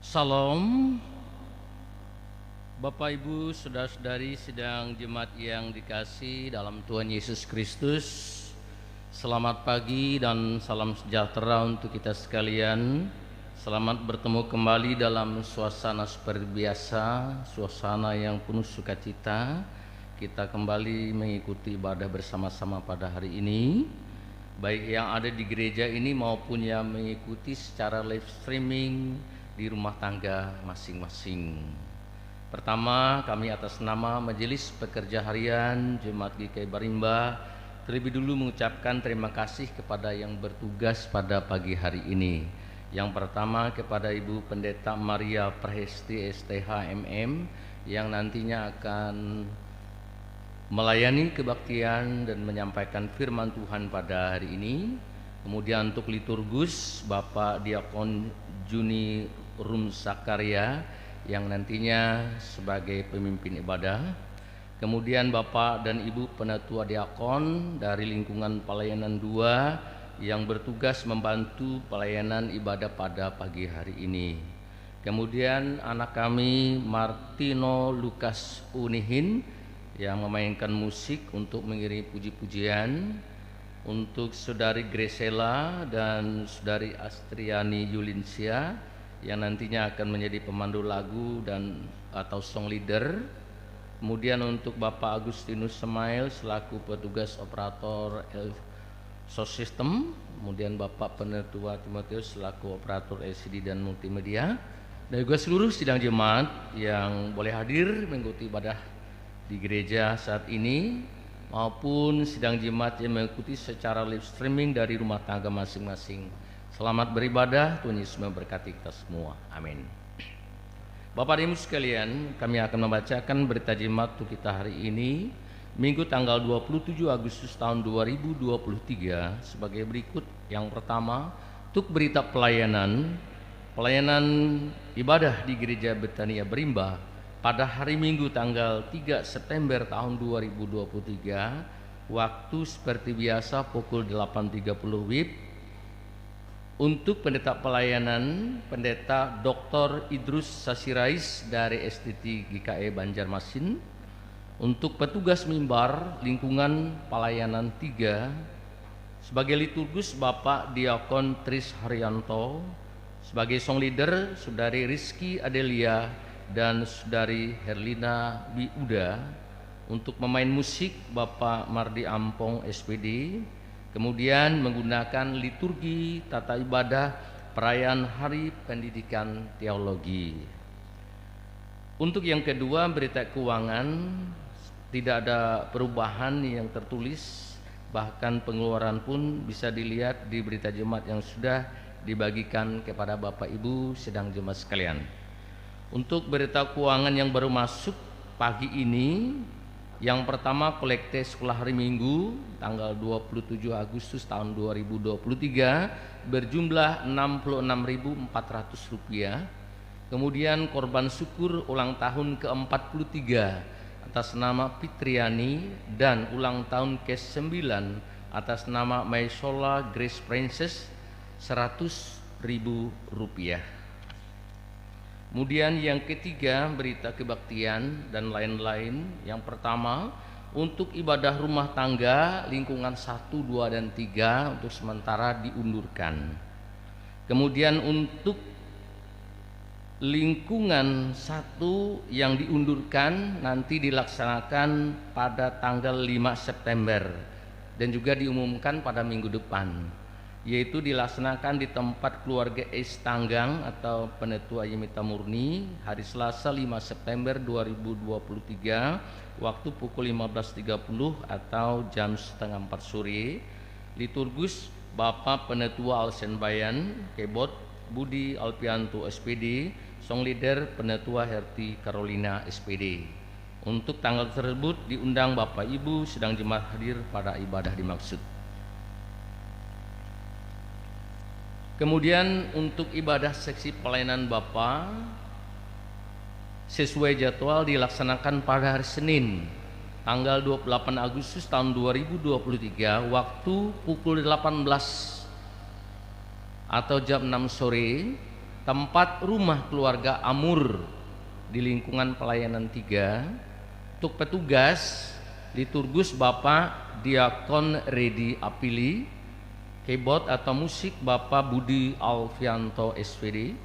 Salam, Bapak Ibu, saudara-saudari sidang jemaat yang dikasihi dalam Tuhan Yesus Kristus. Selamat pagi dan salam sejahtera untuk kita sekalian. Selamat bertemu kembali dalam suasana seperti biasa, suasana yang penuh sukacita. Kita kembali mengikuti ibadah bersama-sama pada hari ini, baik yang ada di gereja ini maupun yang mengikuti secara live streaming di rumah tangga masing-masing. Pertama, kami atas nama Majelis Pekerja Harian Jemaat GKI Barimba terlebih dulu mengucapkan terima kasih kepada yang bertugas pada pagi hari ini. Yang pertama kepada Ibu Pendeta Maria Prahesti STH MM yang nantinya akan melayani kebaktian dan menyampaikan firman Tuhan pada hari ini. Kemudian untuk liturgus Bapak Diakon Juni Rum Sakarya yang nantinya sebagai pemimpin ibadah. Kemudian Bapak dan Ibu Penatua Diakon dari lingkungan pelayanan 2 yang bertugas membantu pelayanan ibadah pada pagi hari ini. Kemudian anak kami Martino Lukas Unihin yang memainkan musik untuk mengiringi puji-pujian. Untuk Saudari Gresela dan Saudari Astriani Yulinsia yang nantinya akan menjadi pemandu lagu dan atau song leader. Kemudian untuk Bapak Agustinus Semail selaku petugas operator sound system. Kemudian Bapak Penatua Timotius selaku operator LCD dan multimedia. Dan juga seluruh sidang jemaat yang boleh hadir mengikuti ibadah di gereja saat ini maupun sidang jemaat yang mengikuti secara live streaming dari rumah tangga masing-masing. Selamat beribadah, Tuhan Yesus memberkati kita semua. Amin. Bapak dan Ibu sekalian, kami akan membacakan berita jemaat untuk kita hari ini, Minggu tanggal 27 Agustus tahun 2023 sebagai berikut. Yang pertama, untuk berita pelayanan ibadah di Gereja Betania Barimba pada hari Minggu tanggal 3 September tahun 2023, waktu seperti biasa pukul 8.30 WIB. Untuk pendeta pelayanan, Pendeta Dr. Idrus Sasirais dari STT GKI Banjarmasin. Untuk petugas mimbar lingkungan pelayanan 3, sebagai liturgus Bapak Diakon Tris Haryanto, sebagai song leader Saudari Rizky Adelia dan Saudari Herlina Biuda. Untuk pemain musik Bapak Mardi Ampong SPD. Kemudian menggunakan liturgi tata ibadah perayaan Hari Pendidikan Teologi. Untuk yang kedua, berita keuangan, tidak ada perubahan yang tertulis, bahkan pengeluaran pun bisa dilihat di berita jemaat yang sudah dibagikan kepada Bapak Ibu sedang jemaat sekalian. Untuk berita keuangan yang baru masuk pagi ini, yang pertama kolekte sekolah hari Minggu tanggal 27 Agustus tahun 2023 berjumlah Rp66.400. Kemudian korban syukur ulang tahun ke-43 atas nama Fitriani dan ulang tahun ke-9 atas nama Maisola Grace Princess Rp100.000. Kemudian yang ketiga, berita kebaktian dan lain-lain. Yang pertama, untuk ibadah rumah tangga lingkungan 1, 2, dan 3 untuk sementara diundurkan. Kemudian untuk lingkungan 1 yang diundurkan nanti dilaksanakan pada tanggal 5 September dan juga diumumkan pada minggu depan, yaitu dilaksanakan di tempat keluarga Tanggang atau Penetua Yemita Murni hari Selasa 5 September 2023 waktu pukul 15.30 atau jam setengah 4 sore. Liturgus Bapak Penetua Alsenbayan Kebot Budi Alpianto SPD, song leader Penetua Herti Carolina SPD. Untuk tanggal tersebut diundang Bapak Ibu sedang jemaat hadir pada ibadah dimaksud. Kemudian untuk ibadah seksi pelayanan Bapa sesuai jadwal dilaksanakan pada hari Senin tanggal 28 Agustus tahun 2023 waktu pukul 18 atau jam 6 sore tempat rumah keluarga Amur di lingkungan pelayanan 3. Untuk petugas liturgus Bapak Diakon Redi Apili, keyboard atau musik Bapak Budi Alfianto SVD,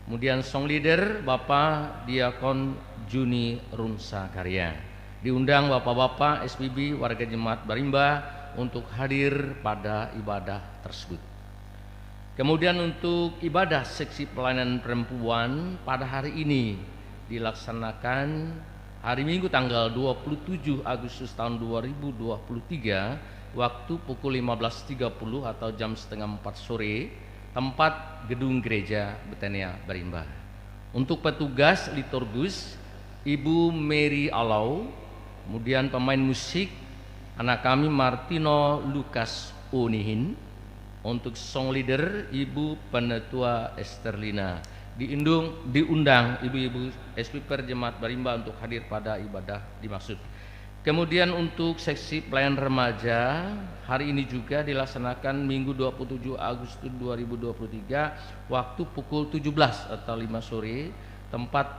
kemudian song leader Bapak Diakon Juni Runsa Karya. Diundang Bapak-bapak SPB warga Jemaat Barimba untuk hadir pada ibadah tersebut. Kemudian untuk ibadah seksi pelayanan perempuan pada hari ini dilaksanakan hari Minggu tanggal 27 Agustus tahun 2023 waktu pukul 15.30 atau jam setengah 4 sore, tempat gedung gereja Betania Barimba. Untuk petugas liturgus Ibu Mary Alau, kemudian pemain musik anak kami Martino Lukas Unihin. Untuk song leader Ibu Penetua Esterlina. Diundang ibu-ibu SPP Jemaat Barimba untuk hadir pada ibadah dimaksud. Kemudian untuk seksi pelayan remaja hari ini juga dilaksanakan Minggu 27 Agustus 2023 waktu pukul 17 atau 5 sore, tempat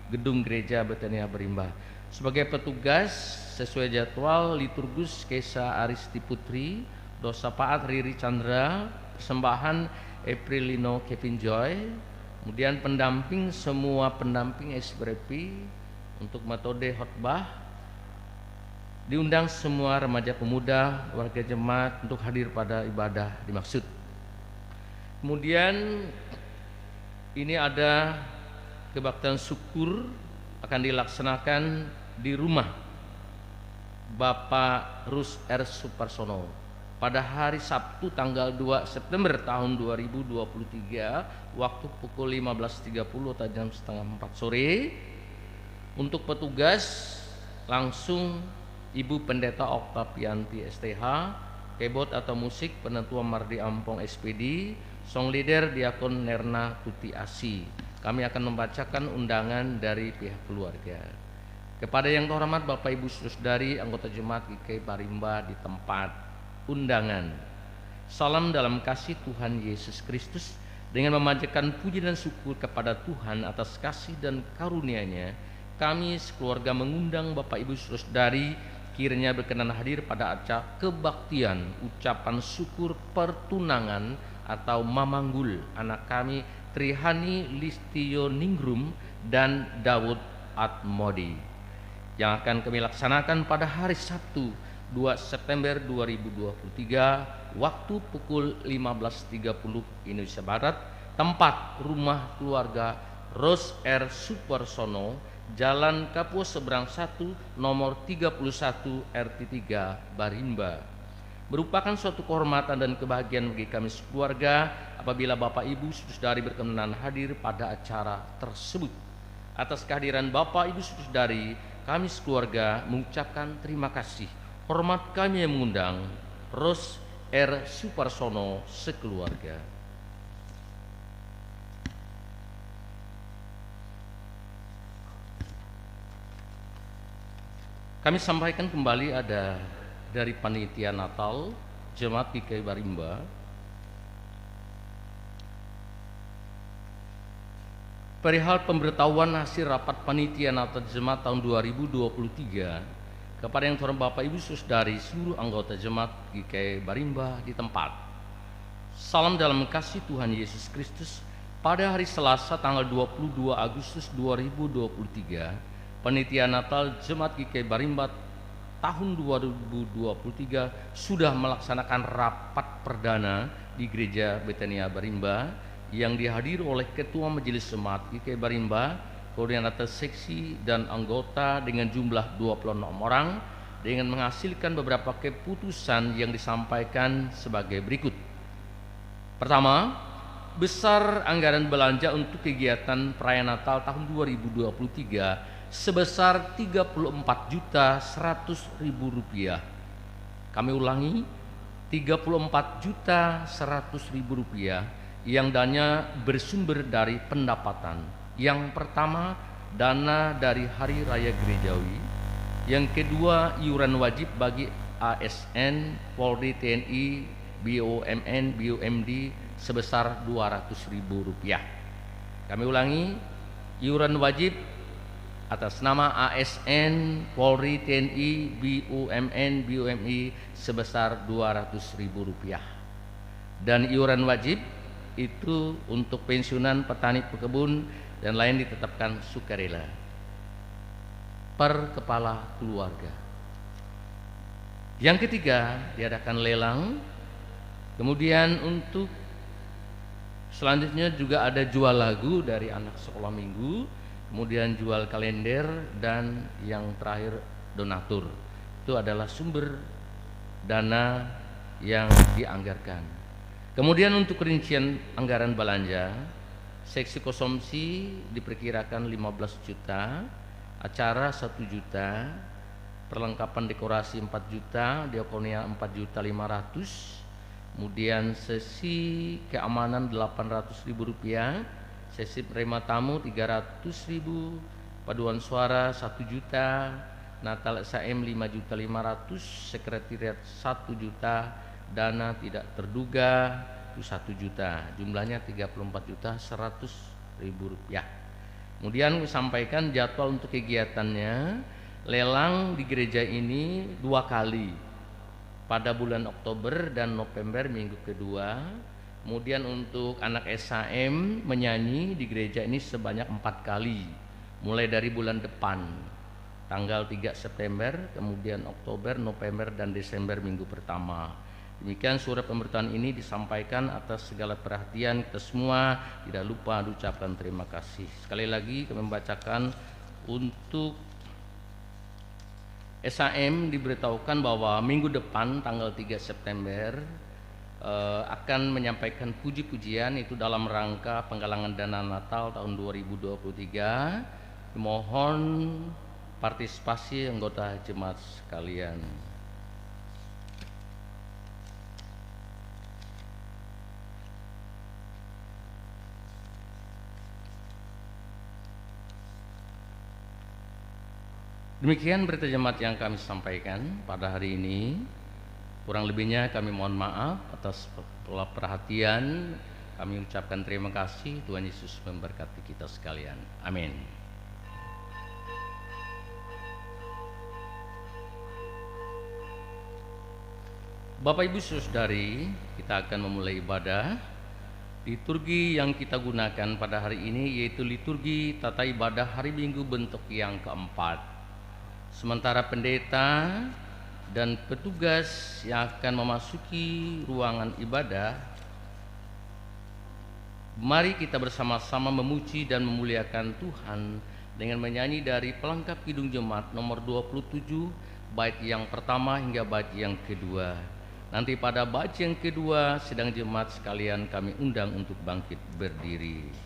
gedung gereja Betania Barimba. Sebagai petugas sesuai jadwal liturgus Kesa Aristi Putri, dosa Paat Riri Chandra, persembahan Eprilino Kevin Joy, kemudian pendamping semua pendamping SPP untuk metode khotbah. Diundang semua remaja pemuda warga jemaat untuk hadir pada ibadah dimaksud. Kemudian ini ada kebaktian syukur akan dilaksanakan di rumah Bapak Rus R. Suparsono pada hari Sabtu tanggal 2 September tahun 2023 waktu pukul 15.30 atau jam setengah 4 sore. Untuk petugas langsung Ibu Pendeta Oktavianti STH, keyboard atau musik Penetua Mardi Ampong SPD, song leader Diakon Nerna Tuti Asi. Kami akan membacakan undangan dari pihak keluarga. Kepada yang terhormat Bapak Ibu Saudari anggota Jemaat GKI Barimba di tempat undangan. Salam dalam kasih Tuhan Yesus Kristus. Dengan memanjatkan puji dan syukur kepada Tuhan atas kasih dan karunia-Nya, kami sekeluarga mengundang Bapak Ibu Saudari kiranya berkenan hadir pada acara kebaktian ucapan syukur pertunangan atau mamanggul anak kami Trihani Listio Ningrum dan Daud Atmodi yang akan kami laksanakan pada hari Sabtu 2 September 2023 waktu pukul 15.30 Indonesia Barat, tempat rumah keluarga Ros R. Suparsono, Jalan Kapua Seberang 1 nomor 31 RT 3 Barimba. Merupakan suatu kehormatan dan kebahagiaan bagi kami sekeluarga apabila Bapak Ibu Saudari berkenan hadir pada acara tersebut. Atas kehadiran Bapak Ibu Saudari, kami sekeluarga mengucapkan terima kasih. Hormat kami yang mengundang Ros R. Suparsono sekeluarga. Kami sampaikan kembali ada dari Panitia Natal Jemaat GKI Barimba. Perihal pemberitahuan hasil rapat Panitia Natal Jemaat tahun 2023 kepada yang terhormat Bapak Ibu Saudari seluruh anggota Jemaat GKI Barimba di tempat. Salam dalam kasih Tuhan Yesus Kristus. Pada hari Selasa tanggal 22 Agustus 2023, Panitia Natal Jemaat GKI Barimba tahun 2023 sudah melaksanakan rapat perdana di Gereja Betania Barimba yang dihadiri oleh Ketua Majelis Jemaat GKI Barimba, koordinator seksi dan anggota dengan jumlah 26 orang dengan menghasilkan beberapa keputusan yang disampaikan sebagai berikut. Pertama, besar anggaran belanja untuk kegiatan perayaan Natal tahun 2023 sebesar Rp34.100.000. Kami ulangi, Rp34.100.000 yang dana bersumber dari pendapatan. Yang pertama, dana dari Hari Raya Gerejawi. Yang kedua, iuran wajib bagi ASN, Polri, TNI, BUMN, BUMD sebesar Rp200.000. Kami ulangi, iuran wajib atas nama ASN, Polri, TNI, BUMN, BUMI sebesar Rp200.000. Dan iuran wajib itu untuk pensiunan petani pekebun dan lain ditetapkan sukarela per kepala keluarga. Yang ketiga, diadakan lelang. Kemudian untuk selanjutnya juga ada jual lagu dari anak sekolah minggu, kemudian jual kalender, dan yang terakhir donatur. Itu adalah sumber dana yang dianggarkan. Kemudian untuk rincian anggaran belanja, seksi konsumsi diperkirakan 15 juta, acara 1 juta, perlengkapan dekorasi 4 juta, diakonia 4.500.000, kemudian sesi keamanan Rp800.000, sesi penerima tamu 300.000, paduan suara 1 juta, Natal SAM 5.500.000, sekretariat 1 juta, dana tidak terduga itu 1 juta, jumlahnya Rp34.100.000. Kemudian sampaikan jadwal untuk kegiatannya. Lelang di gereja ini 2 kali, pada bulan Oktober dan November minggu kedua. Kemudian untuk anak SAM menyanyi di gereja ini sebanyak 4 kali, mulai dari bulan depan tanggal 3 September, kemudian Oktober, November, dan Desember minggu pertama. Demikian surat pemberitahuan ini disampaikan atas segala perhatian kita semua. Tidak lupa diucapkan terima kasih. Sekali lagi kami membacakan untuk SAM diberitahukan bahwa minggu depan tanggal 3 September akan menyampaikan puji-pujian itu dalam rangka penggalangan dana Natal tahun 2023. Mohon partisipasi anggota jemaat sekalian. Demikian berita jemaat yang kami sampaikan pada hari ini. Kurang lebihnya kami mohon maaf atas pola perhatian. Kami ucapkan terima kasih. Tuhan Yesus memberkati kita sekalian. Amin. Bapak Ibu Saudari, kita akan memulai ibadah. Liturgi yang kita gunakan pada hari ini yaitu liturgi tata ibadah hari Minggu bentuk yang keempat. Sementara pendeta dan petugas yang akan memasuki ruangan ibadah, mari kita bersama-sama memuji dan memuliakan Tuhan dengan menyanyi dari pelengkap Kidung Jemaat nomor 27, bait yang pertama hingga bait yang kedua. Nanti pada bait yang kedua, sidang jemaat sekalian kami undang untuk bangkit berdiri.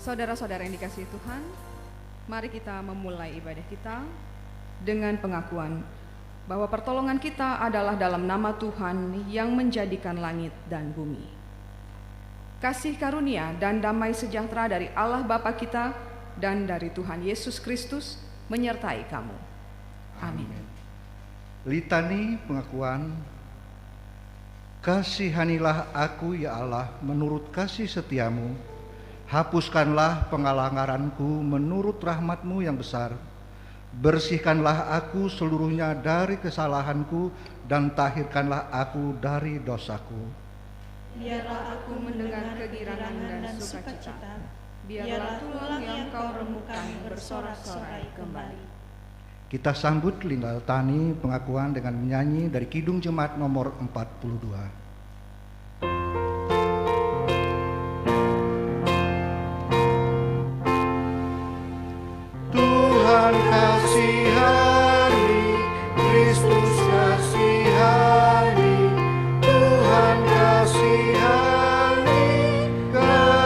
Saudara-saudara yang dikasihi Tuhan, mari kita memulai ibadah kita dengan pengakuan bahwa pertolongan kita adalah dalam nama Tuhan yang menjadikan langit dan bumi. Kasih karunia dan damai sejahtera dari Allah Bapa kita dan dari Tuhan Yesus Kristus menyertai kamu. Amin. Litani pengakuan. Kasihanilah aku ya Allah menurut kasih setiamu. Hapuskanlah pengalanggaranku menurut rahmat-Mu yang besar. Bersihkanlah aku seluruhnya dari kesalahanku dan tahirkanlah aku dari dosaku. Biarlah aku mendengar kegirangan dan sukacita. Biarlah tulang yang kau remukkan bersorak-sorai kembali. Kita sambut Linda Tani pengakuan dengan menyanyi dari Kidung Jemaat nomor 42. Tuhan kasihani, Kristus kasihani, Tuhan kasihani kami.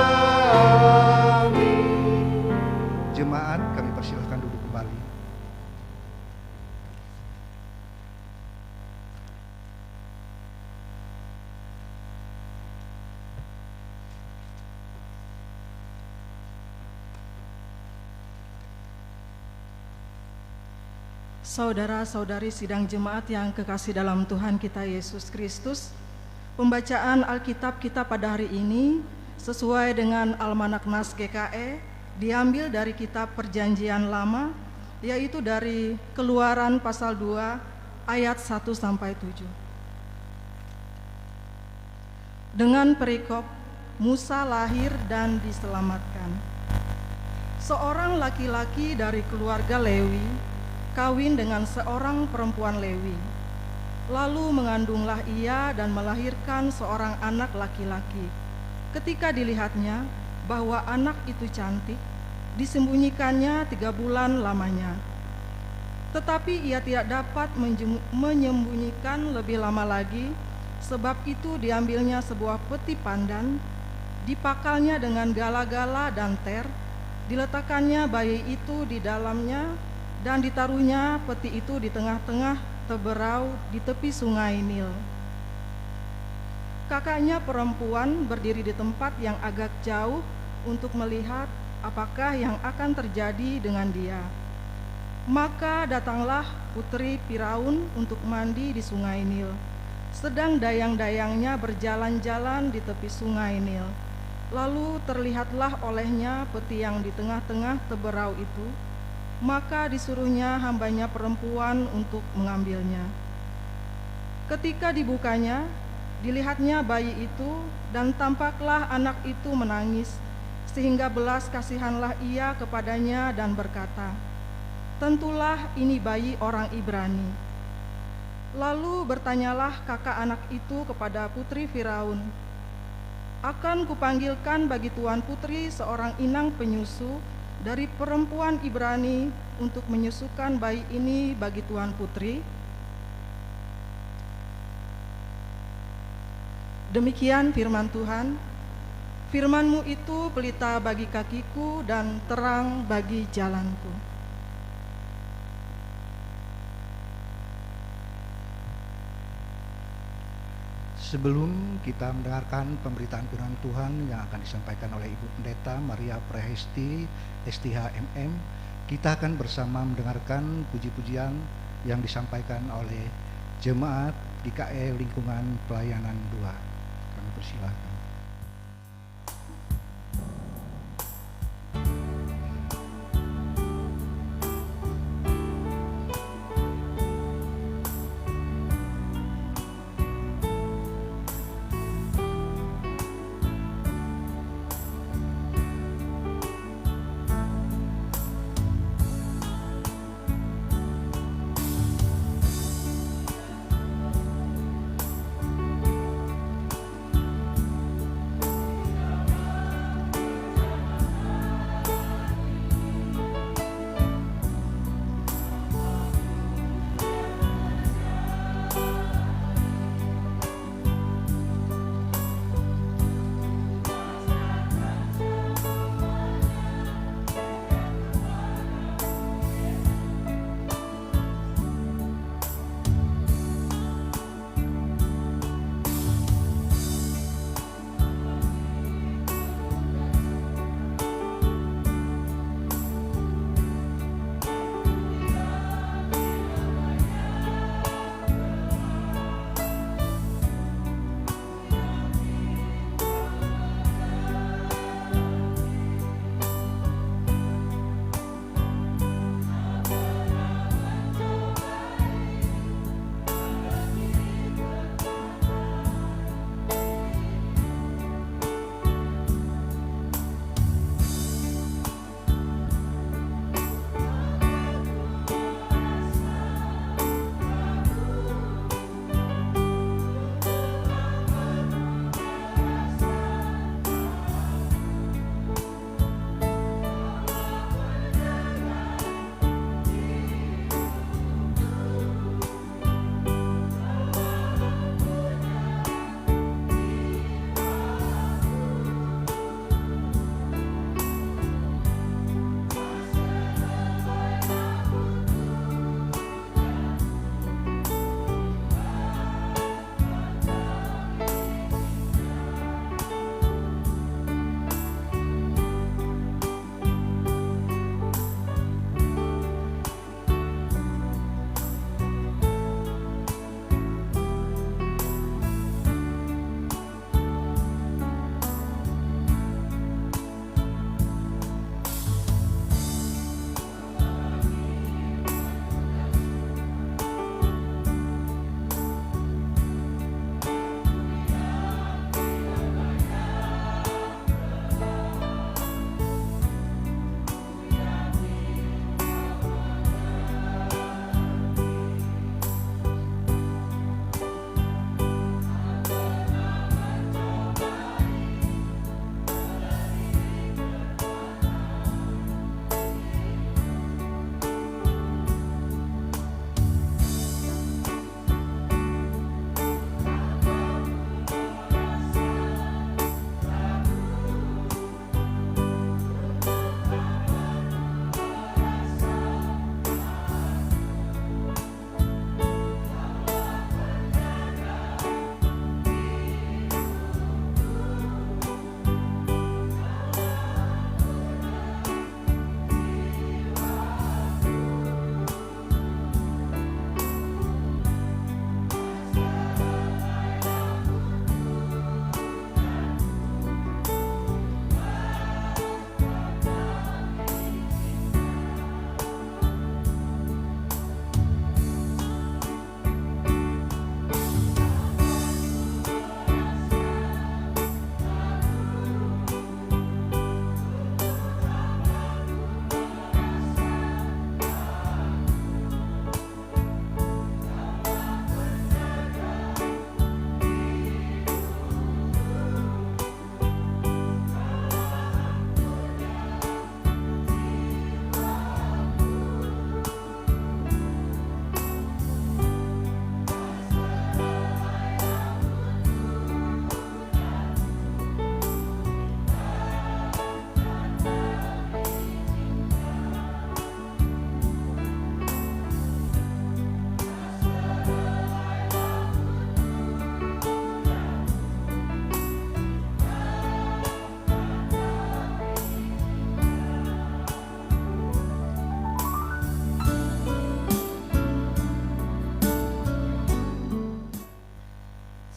Jemaat, kami persilahkan duduk kembali. Saudara-saudari sidang jemaat yang kekasih dalam Tuhan kita Yesus Kristus, pembacaan Alkitab kita pada hari ini sesuai dengan Almanak Nas GKE diambil dari kitab Perjanjian Lama, yaitu dari Keluaran pasal 2 ayat 1-7. Dengan perikop Musa lahir dan diselamatkan. Seorang laki-laki dari keluarga Lewi kawin dengan seorang perempuan Lewi. Lalu mengandunglah ia dan melahirkan seorang anak laki-laki. Ketika dilihatnya bahwa anak itu cantik, disembunyikannya 3 bulan lamanya. Tetapi ia tidak dapat menyembunyikan lebih lama lagi, sebab itu diambilnya sebuah peti pandan, dipakalnya dengan gala-gala dan ter, diletakkannya bayi itu di dalamnya, dan ditaruhnya peti itu di tengah-tengah teberau di tepi sungai Nil. Kakaknya perempuan berdiri di tempat yang agak jauh untuk melihat apakah yang akan terjadi dengan dia. Maka datanglah putri Firaun untuk mandi di sungai Nil. Sedang dayang-dayangnya berjalan-jalan di tepi sungai Nil. Lalu terlihatlah olehnya peti yang di tengah-tengah teberau itu. Maka disuruhnya hambanya perempuan untuk mengambilnya. Ketika dibukanya, dilihatnya bayi itu, dan tampaklah anak itu menangis, sehingga belas kasihanlah ia kepadanya dan berkata, "Tentulah ini bayi orang Ibrani." Lalu bertanyalah kakak anak itu kepada putri Firaun, "Akan kupanggilkan bagi tuan putri seorang inang penyusu dari perempuan Ibrani untuk menyusukan bayi ini bagi tuan putri?" Demikian firman Tuhan. Firman-Mu itu pelita bagi kakiku dan terang bagi jalanku. Sebelum kita mendengarkan pemberitaan firman Tuhan yang akan disampaikan oleh Ibu Pendeta Maria Prahesti STH MM, kita akan bersama mendengarkan puji-pujian yang disampaikan oleh jemaat GKE Lingkungan Pelayanan 2. Kami persilakan.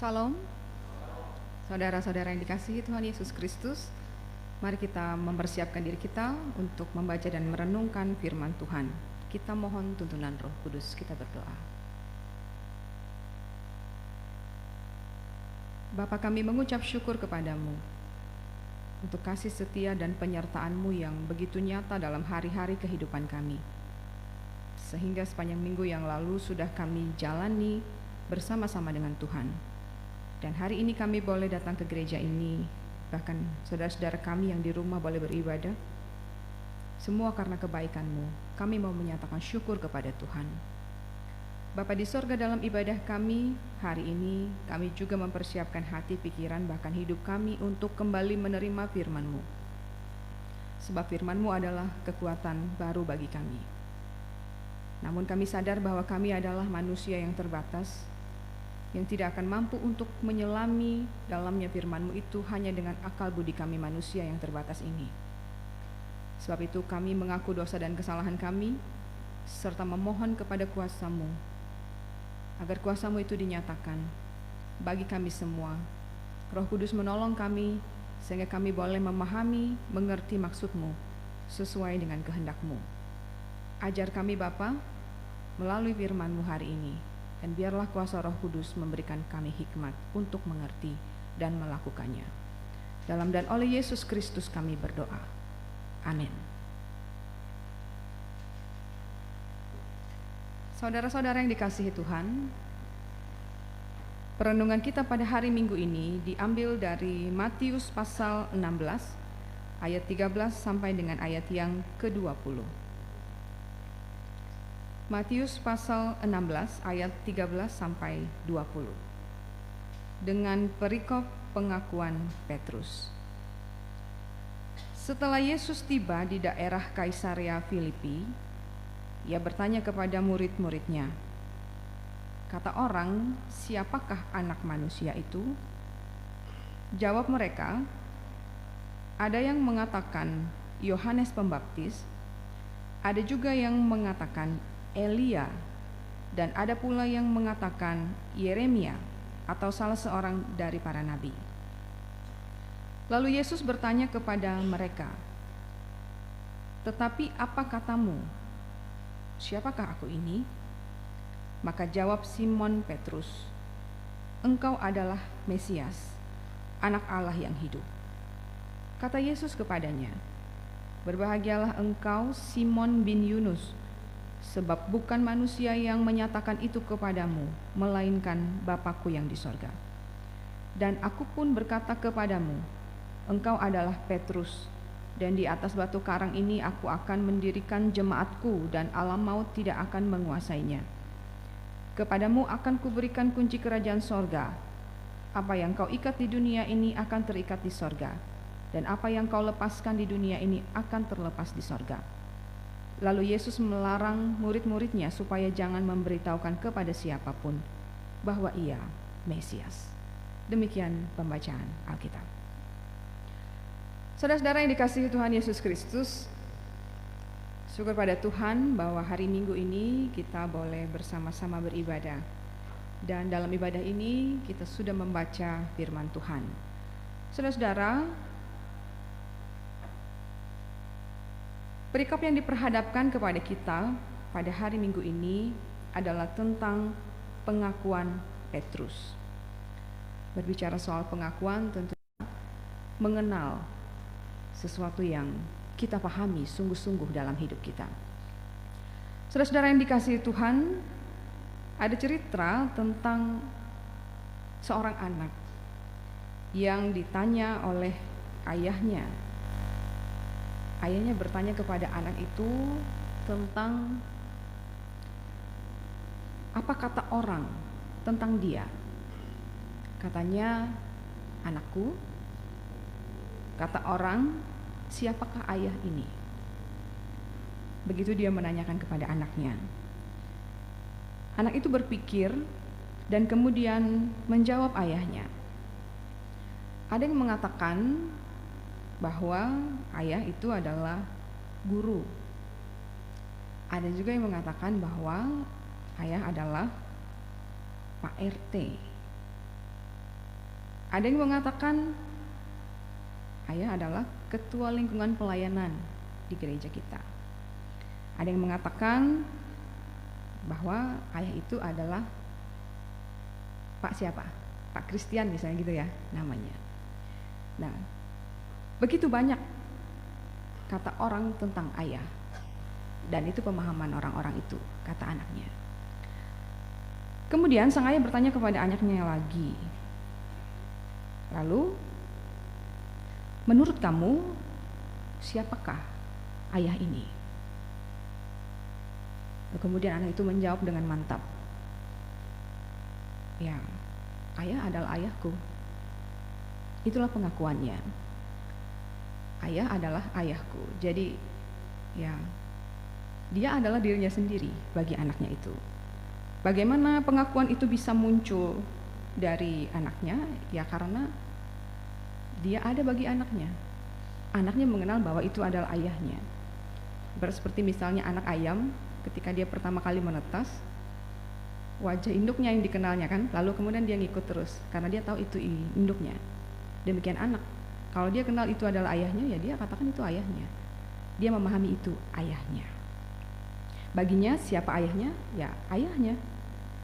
Shalom. Saudara-saudara yang dikasihi Tuhan Yesus Kristus, mari kita mempersiapkan diri kita untuk membaca dan merenungkan firman Tuhan. Kita mohon tuntunan Roh Kudus, kita berdoa. Bapa, kami mengucap syukur kepadamu untuk kasih setia dan penyertaan-Mu yang begitu nyata dalam hari-hari kehidupan kami. Sehingga sepanjang minggu yang lalu sudah kami jalani bersama-sama dengan Tuhan. Dan hari ini kami boleh datang ke gereja ini, bahkan saudara-saudara kami yang di rumah boleh beribadah. Semua karena kebaikan-Mu, kami mau menyatakan syukur kepada Tuhan. Bapa di sorga, dalam ibadah kami hari ini, kami juga mempersiapkan hati, pikiran, bahkan hidup kami untuk kembali menerima firman-Mu. Sebab firman-Mu adalah kekuatan baru bagi kami. Namun kami sadar bahwa kami adalah manusia yang terbatas, yang tidak akan mampu untuk menyelami dalamnya firman-Mu itu hanya dengan akal budi kami manusia yang terbatas ini. Sebab itu kami mengaku dosa dan kesalahan kami, serta memohon kepada kuasa-Mu, agar kuasa-Mu itu dinyatakan bagi kami semua. Roh Kudus menolong kami, sehingga kami boleh memahami, mengerti maksud-Mu, sesuai dengan kehendak-Mu. Ajar kami Bapa, melalui firman-Mu hari ini, dan biarlah kuasa Roh Kudus memberikan kami hikmat untuk mengerti dan melakukannya. Dalam dan oleh Yesus Kristus kami berdoa. Amin. Saudara-saudara yang dikasihi Tuhan, perenungan kita pada hari Minggu ini diambil dari Matius pasal 16 ayat 13 sampai dengan ayat yang ke-20. Matius pasal 16 ayat 13 sampai 20 dengan perikop pengakuan Petrus. Setelah Yesus tiba di daerah Kaisarea Filipi, Ia bertanya kepada murid-muridnya, "Kata orang, siapakah anak manusia itu?" Jawab mereka, "Ada yang mengatakan Yohanes Pembaptis, ada juga yang mengatakan Elia, dan ada pula yang mengatakan Yeremia atau salah seorang dari para nabi." Lalu Yesus bertanya kepada mereka, "Tetapi apa katamu? Siapakah aku ini?" Maka jawab Simon Petrus, "Engkau adalah Mesias, Anak Allah yang hidup." Kata Yesus kepadanya, "Berbahagialah engkau Simon bin Yunus, sebab bukan manusia yang menyatakan itu kepadamu, melainkan Bapa-Ku yang di sorga. Dan aku pun berkata kepadamu, engkau adalah Petrus, dan di atas batu karang ini aku akan mendirikan jemaat-Ku, dan alam maut tidak akan menguasainya. Kepadamu akan kuberikan kunci kerajaan sorga. Apa yang kau ikat di dunia ini akan terikat di sorga, dan apa yang kau lepaskan di dunia ini akan terlepas di sorga." Lalu Yesus melarang murid-muridnya supaya jangan memberitahukan kepada siapapun bahwa Ia Mesias. Demikian pembacaan Alkitab. Saudara-saudara yang dikasihi Tuhan Yesus Kristus, syukur pada Tuhan bahwa hari Minggu ini kita boleh bersama-sama beribadah. Dan dalam ibadah ini kita sudah membaca firman Tuhan. Saudara-saudara, perikop yang diperhadapkan kepada kita pada hari Minggu ini adalah tentang pengakuan Petrus. Berbicara soal pengakuan, tentu mengenal sesuatu yang kita pahami sungguh-sungguh dalam hidup kita. Saudara-saudara yang dikasihi Tuhan, ada cerita tentang seorang anak yang ditanya oleh ayahnya. Ayahnya bertanya kepada anak itu tentang apa kata orang tentang dia. Katanya, "Anakku, kata orang, siapakah ayah ini?" Begitu dia menanyakan kepada anaknya. Anak itu berpikir dan kemudian menjawab ayahnya. Ada yang mengatakan bahwa ayah itu adalah guru. Ada juga yang mengatakan bahwa ayah adalah Pak RT. Ada yang mengatakan ayah adalah ketua lingkungan pelayanan di gereja kita. Ada yang mengatakan bahwa ayah itu adalah Pak siapa? Pak Christian misalnya gitu ya namanya. Nah, begitu banyak kata orang tentang ayah. Dan itu pemahaman orang-orang itu, kata anaknya. Kemudian sang ayah bertanya kepada anaknya lagi. Lalu, menurut kamu siapakah ayah ini? Kemudian anak itu menjawab dengan mantap. Ya, ayah adalah ayahku. Itulah pengakuannya. Ayah adalah ayahku. Jadi, ya, dia adalah dirinya sendiri bagi anaknya itu. Bagaimana pengakuan itu bisa muncul dari anaknya? Ya karena dia ada bagi anaknya. Anaknya mengenal bahwa itu adalah ayahnya. Seperti misalnya anak ayam ketika dia pertama kali menetas, wajah induknya yang dikenalnya kan, lalu kemudian dia ngikut terus karena dia tahu itu induknya. Demikian anak, kalau dia kenal itu adalah ayahnya, ya dia katakan itu ayahnya. Dia memahami itu ayahnya. Baginya siapa ayahnya? Ya ayahnya.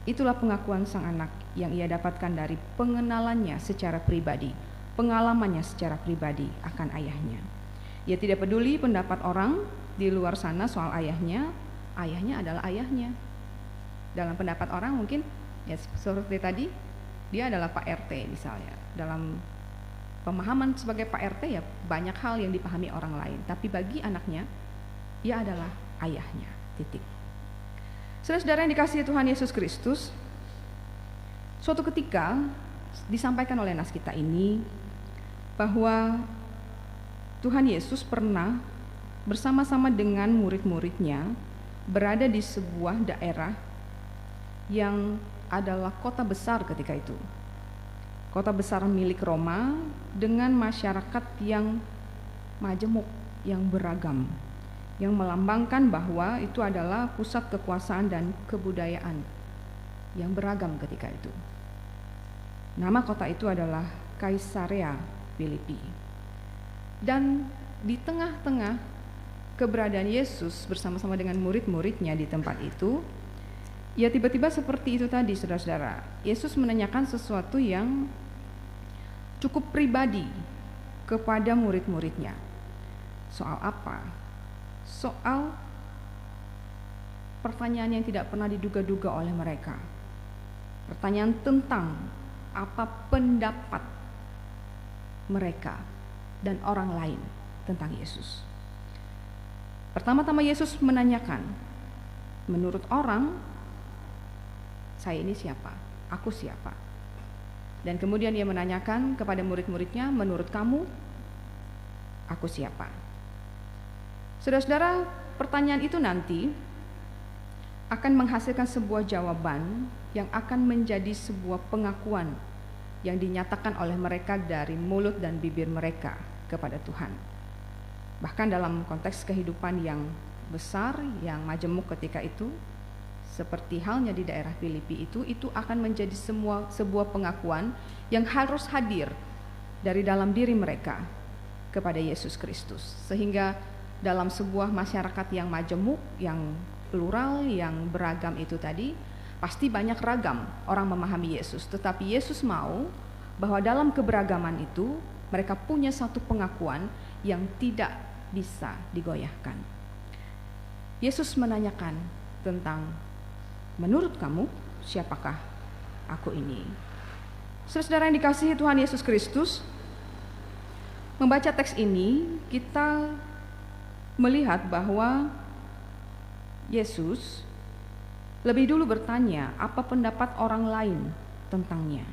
Itulah pengakuan sang anak yang ia dapatkan dari pengenalannya secara pribadi, pengalamannya secara pribadi akan ayahnya. Ia tidak peduli pendapat orang di luar sana soal ayahnya, ayahnya adalah ayahnya. Dalam pendapat orang mungkin ya seperti tadi, dia adalah Pak RT misalnya. Dalam pemahaman sebagai Pak RT ya banyak hal yang dipahami orang lain, tapi bagi anaknya ia adalah ayahnya. Titik. Saudara-saudara yang dikasihi Tuhan Yesus Kristus, suatu ketika disampaikan oleh nas kita ini bahwa Tuhan Yesus pernah bersama-sama dengan murid-muridnya berada di sebuah daerah yang adalah kota besar ketika itu. Kota besar milik Roma dengan masyarakat yang majemuk, yang beragam, yang melambangkan bahwa itu adalah pusat kekuasaan dan kebudayaan yang beragam ketika itu. Nama kota itu adalah Kaisarea Filipi. Dan di tengah-tengah keberadaan Yesus bersama-sama dengan murid-muridnya di tempat itu, ya tiba-tiba seperti itu tadi saudara-saudara. Yesus menanyakan sesuatu yang cukup pribadi kepada murid-muridnya. Soal apa? Soal pertanyaan yang tidak pernah diduga-duga oleh mereka. Pertanyaan tentang apa pendapat mereka dan orang lain tentang Yesus. Pertama-tama Yesus menanyakan, menurut orang, saya ini siapa? Aku siapa? Dan kemudian dia menanyakan kepada murid-muridnya, menurut kamu, aku siapa? Saudara-saudara, pertanyaan itu nanti akan menghasilkan sebuah jawaban yang akan menjadi sebuah pengakuan yang dinyatakan oleh mereka dari mulut dan bibir mereka kepada Tuhan. Bahkan dalam konteks kehidupan yang besar, yang majemuk ketika itu, seperti halnya di daerah Filipi itu akan menjadi sebuah pengakuan yang harus hadir dari dalam diri mereka kepada Yesus Kristus. Sehingga dalam sebuah masyarakat yang majemuk, yang plural, yang beragam itu tadi, pasti banyak ragam orang memahami Yesus. Tetapi Yesus mau bahwa dalam keberagaman itu mereka punya satu pengakuan yang tidak bisa digoyahkan. Yesus menanyakan tentang, menurut kamu siapakah aku ini? Saudara yang dikasihi Tuhan Yesus Kristus, membaca teks ini kita melihat bahwa Yesus lebih dulu bertanya apa pendapat orang lain tentangnya.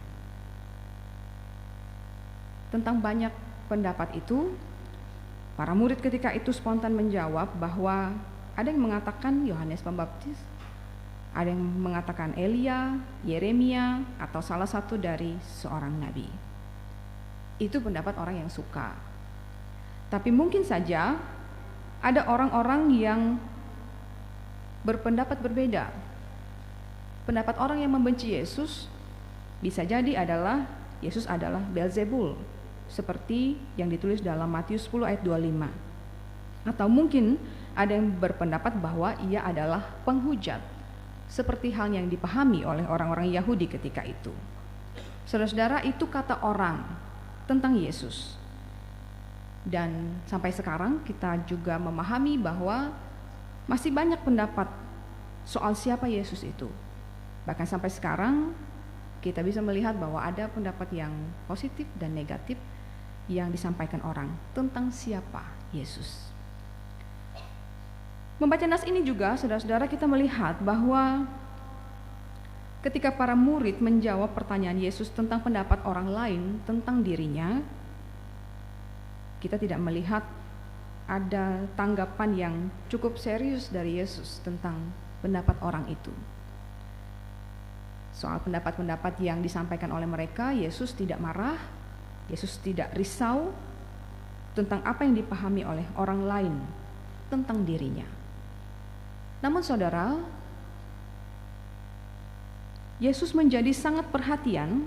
Tentang banyak pendapat itu, para murid ketika itu spontan menjawab bahwa ada yang mengatakan Yohanes Pembaptis, ada yang mengatakan Elia, Yeremia, atau salah satu dari seorang nabi. Itu pendapat orang yang suka. Tapi mungkin saja ada orang-orang yang berpendapat berbeda. Pendapat orang yang membenci Yesus bisa jadi adalah Yesus adalah Beelzebul, seperti yang ditulis dalam Matius 10 ayat 25. Atau mungkin ada yang berpendapat bahwa ia adalah penghujat, seperti hal yang dipahami oleh orang-orang Yahudi ketika itu. Saudara-saudara, itu kata orang tentang Yesus. Dan sampai sekarang kita juga memahami bahwa masih banyak pendapat soal siapa Yesus itu. Bahkan sampai sekarang kita bisa melihat bahwa ada pendapat yang positif dan negatif yang disampaikan orang tentang siapa Yesus. Membaca nas ini juga, saudara-saudara, kita melihat bahwa ketika para murid menjawab pertanyaan Yesus tentang pendapat orang lain tentang dirinya, kita tidak melihat ada tanggapan yang cukup serius dari Yesus tentang pendapat orang itu. Soal pendapat-pendapat yang disampaikan oleh mereka, Yesus tidak marah, Yesus tidak risau tentang apa yang dipahami oleh orang lain tentang dirinya. Namun saudara, Yesus menjadi sangat perhatian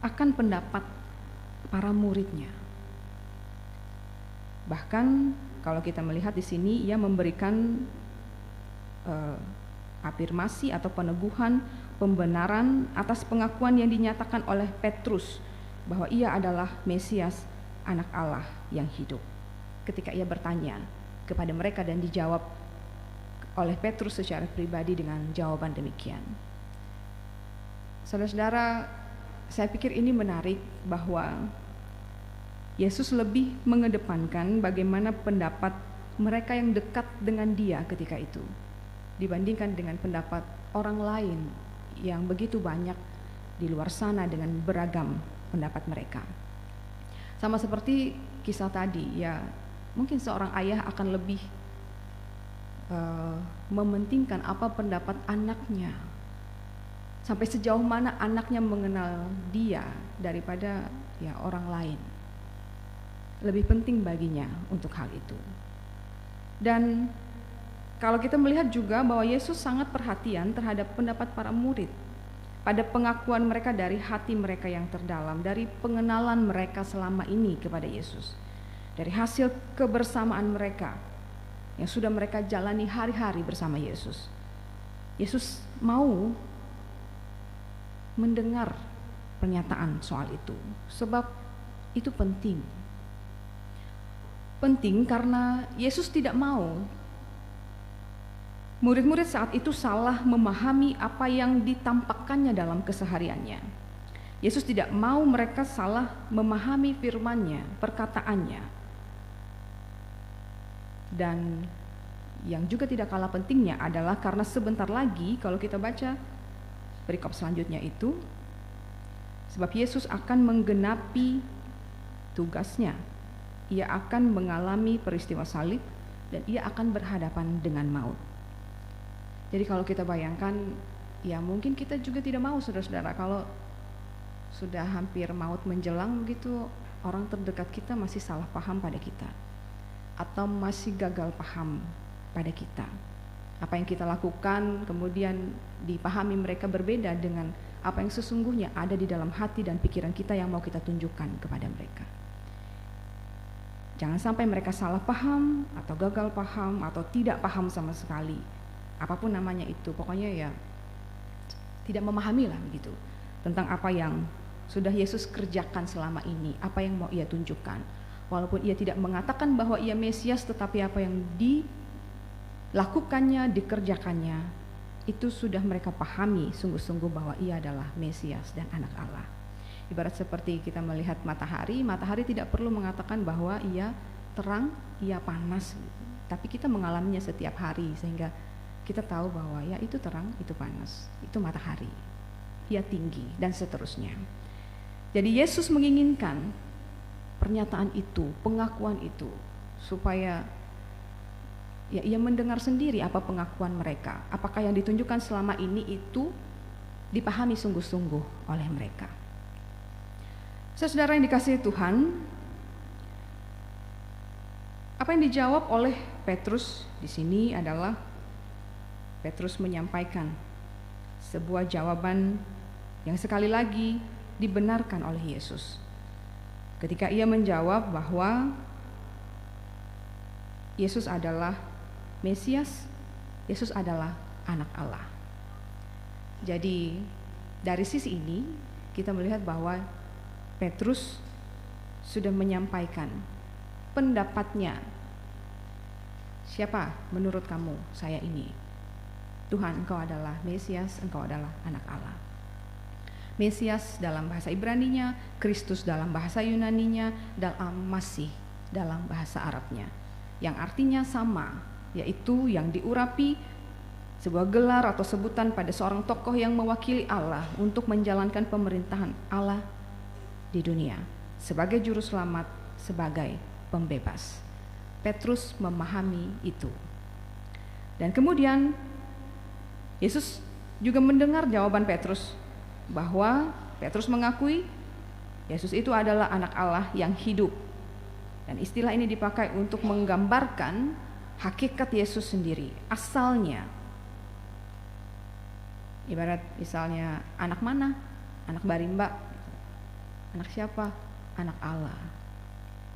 akan pendapat para muridnya. Bahkan kalau kita melihat di sini, ia memberikan afirmasi atau peneguhan pembenaran atas pengakuan yang dinyatakan oleh Petrus bahwa ia adalah Mesias, anak Allah yang hidup. Ketika ia bertanya kepada mereka dan dijawab oleh Petrus secara pribadi dengan jawaban demikian. Saudara-saudara, saya pikir ini menarik bahwa Yesus lebih mengedepankan bagaimana pendapat mereka yang dekat dengan dia ketika itu dibandingkan dengan pendapat orang lain yang begitu banyak di luar sana dengan beragam pendapat mereka. Sama seperti kisah tadi, ya mungkin seorang ayah akan lebih mementingkan apa pendapat anaknya, sampai sejauh mana anaknya mengenal dia daripada ya orang lain. Lebih penting baginya untuk hal itu. Dan kalau kita melihat juga bahwa Yesus sangat perhatian terhadap pendapat para murid, pada pengakuan mereka dari hati mereka yang terdalam, dari pengenalan mereka selama ini kepada Yesus, dari hasil kebersamaan mereka yang sudah mereka jalani hari-hari bersama Yesus. Yesus mau mendengar pernyataan soal itu, sebab itu penting. Penting karena Yesus tidak mau murid-murid saat itu salah memahami apa yang ditampakkannya dalam kesehariannya. Yesus tidak mau mereka salah memahami firman-Nya, perkataannya. Dan yang juga tidak kalah pentingnya adalah karena sebentar lagi kalau kita baca perikop selanjutnya itu, sebab Yesus akan menggenapi tugasnya. Ia akan mengalami peristiwa salib dan ia akan berhadapan dengan maut. Jadi kalau kita bayangkan, ya mungkin kita juga tidak mau saudara-saudara kalau sudah hampir maut menjelang begitu, orang terdekat kita masih salah paham pada kita atau masih gagal paham pada kita. Apa yang kita lakukan kemudian dipahami mereka berbeda dengan apa yang sesungguhnya ada di dalam hati dan pikiran kita yang mau kita tunjukkan kepada mereka. Jangan sampai mereka salah paham atau gagal paham atau tidak paham sama sekali. Apapun namanya itu, pokoknya ya tidak memahami lah begitu tentang apa yang sudah Yesus kerjakan selama ini, apa yang mau ia tunjukkan. Walaupun ia tidak mengatakan bahwa ia Mesias, tetapi apa yang dilakukannya, dikerjakannya, itu sudah mereka pahami sungguh-sungguh bahwa ia adalah Mesias dan anak Allah. Ibarat seperti kita melihat matahari, matahari tidak perlu mengatakan bahwa ia terang, ia panas, tapi kita mengalaminya setiap hari sehingga kita tahu bahwa ya itu terang, itu panas, itu matahari, ia tinggi dan seterusnya. Jadi Yesus menginginkan pernyataan itu, pengakuan itu, supaya ya ia mendengar sendiri apa pengakuan mereka, apakah yang ditunjukkan selama ini itu dipahami sungguh-sungguh oleh mereka. Saudara yang dikasihi Tuhan, apa yang dijawab oleh Petrus di sini adalah Petrus menyampaikan sebuah jawaban yang sekali lagi dibenarkan oleh Yesus. Ketika ia menjawab bahwa Yesus adalah Mesias, Yesus adalah anak Allah. Jadi dari sisi ini kita melihat bahwa Petrus sudah menyampaikan pendapatnya. Siapa menurut kamu saya ini? Tuhan, engkau adalah Mesias, engkau adalah anak Allah. Mesias dalam bahasa Ibraninya, Kristus dalam bahasa Yunaninya, dan Al-Masih dalam bahasa Arabnya, yang artinya sama, yaitu yang diurapi, sebuah gelar atau sebutan pada seorang tokoh yang mewakili Allah untuk menjalankan pemerintahan Allah di dunia sebagai juru selamat, sebagai pembebas. Petrus memahami itu. Dan kemudian Yesus juga mendengar jawaban Petrus, bahwa Petrus mengakui Yesus itu adalah anak Allah yang hidup. Dan istilah ini dipakai untuk menggambarkan hakikat Yesus sendiri, asalnya. Ibarat misalnya anak mana? Anak Barimba. Anak siapa? Anak Allah.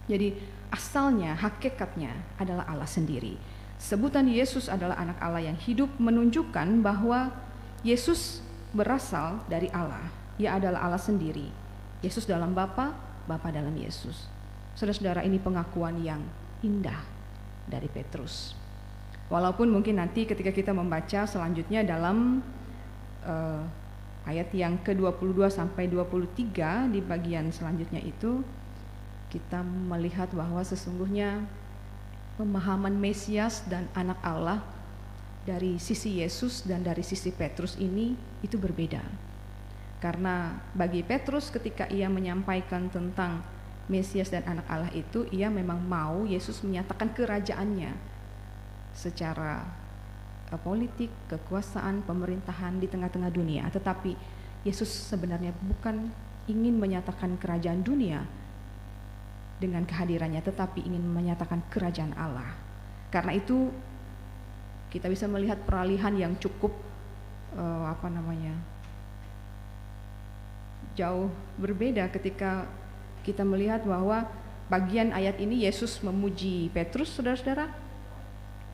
Jadi asalnya, hakikatnya adalah Allah sendiri. Sebutan Yesus adalah anak Allah yang hidup menunjukkan bahwa Yesus berasal dari Allah. Ia adalah Allah sendiri. Yesus dalam Bapa, Bapa dalam Yesus. Saudara-saudara, ini pengakuan yang indah dari Petrus. Walaupun mungkin nanti ketika kita membaca selanjutnya dalam ayat yang ke-22 sampai 23 di bagian selanjutnya itu, kita melihat bahwa sesungguhnya pemahaman Mesias dan anak Allah dari sisi Yesus dan dari sisi Petrus ini itu berbeda. Karena bagi Petrus ketika ia menyampaikan tentang Mesias dan anak Allah itu, ia memang mau Yesus menyatakan kerajaannya secara politik, kekuasaan, pemerintahan di tengah-tengah dunia. Tetapi Yesus sebenarnya bukan ingin menyatakan kerajaan dunia dengan kehadirannya, tetapi ingin menyatakan kerajaan Allah. Karena itu kita bisa melihat peralihan yang cukup jauh berbeda ketika kita melihat bahwa bagian ayat ini Yesus memuji Petrus, saudara-saudara,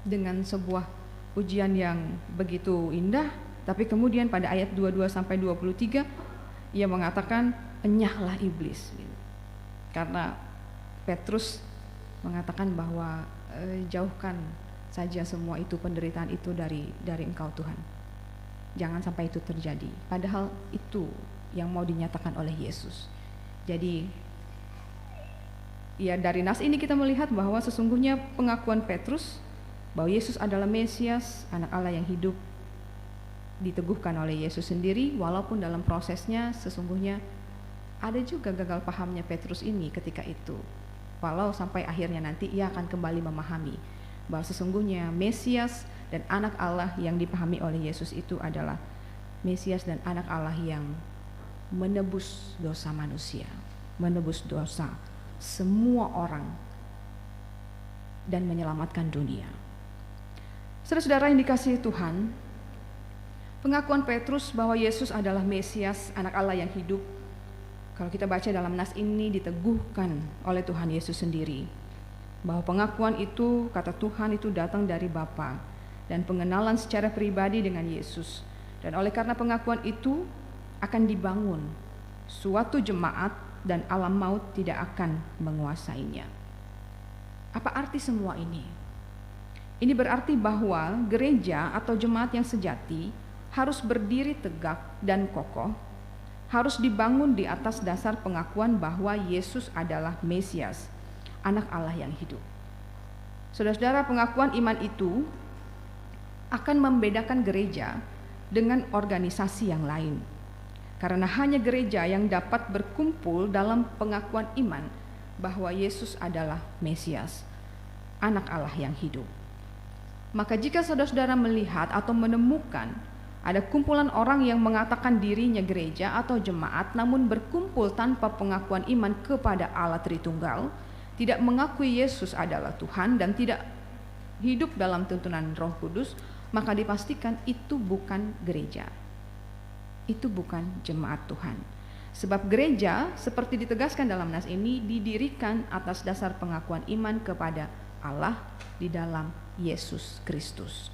dengan sebuah pujian yang begitu indah, tapi kemudian pada ayat 22 sampai 23 ia mengatakan enyahlah iblis. Karena Petrus mengatakan bahwa jauhkan saja semua itu, penderitaan itu dari Engkau Tuhan. Jangan sampai itu terjadi. Padahal itu yang mau dinyatakan oleh Yesus. Jadi ya dari nas ini kita melihat bahwa sesungguhnya pengakuan Petrus bahwa Yesus adalah Mesias, anak Allah yang hidup, diteguhkan oleh Yesus sendiri, walaupun dalam prosesnya sesungguhnya ada juga gagal pahamnya Petrus ini ketika itu. Walau sampai akhirnya nanti ia akan kembali memahami bahwa sesungguhnya Mesias dan anak Allah yang dipahami oleh Yesus itu adalah Mesias dan anak Allah yang menebus dosa manusia, menebus dosa semua orang dan menyelamatkan dunia. Saudara-saudara yang dikasihi Tuhan, pengakuan Petrus bahwa Yesus adalah Mesias, anak Allah yang hidup, kalau kita baca dalam nas ini diteguhkan oleh Tuhan Yesus sendiri. Bahwa pengakuan itu, kata Tuhan, itu datang dari Bapa, dan pengenalan secara pribadi dengan Yesus. Dan oleh karena pengakuan itu akan dibangun suatu jemaat dan alam maut tidak akan menguasainya. Apa arti semua ini? Ini berarti bahwa gereja atau jemaat yang sejati harus berdiri tegak dan kokoh, harus dibangun di atas dasar pengakuan bahwa Yesus adalah Mesias, anak Allah yang hidup. Saudara-saudara, pengakuan iman itu akan membedakan gereja dengan organisasi yang lain. Karena hanya gereja yang dapat berkumpul dalam pengakuan iman bahwa Yesus adalah Mesias, anak Allah yang hidup. Maka jika saudara-saudara melihat atau menemukan ada kumpulan orang yang mengatakan dirinya gereja atau jemaat namun berkumpul tanpa pengakuan iman kepada Allah Tritunggal, tidak mengakui Yesus adalah Tuhan dan tidak hidup dalam tuntunan Roh Kudus, maka dipastikan itu bukan gereja. Itu bukan jemaat Tuhan. Sebab gereja seperti ditegaskan dalam nas ini didirikan atas dasar pengakuan iman kepada Allah di dalam Yesus Kristus.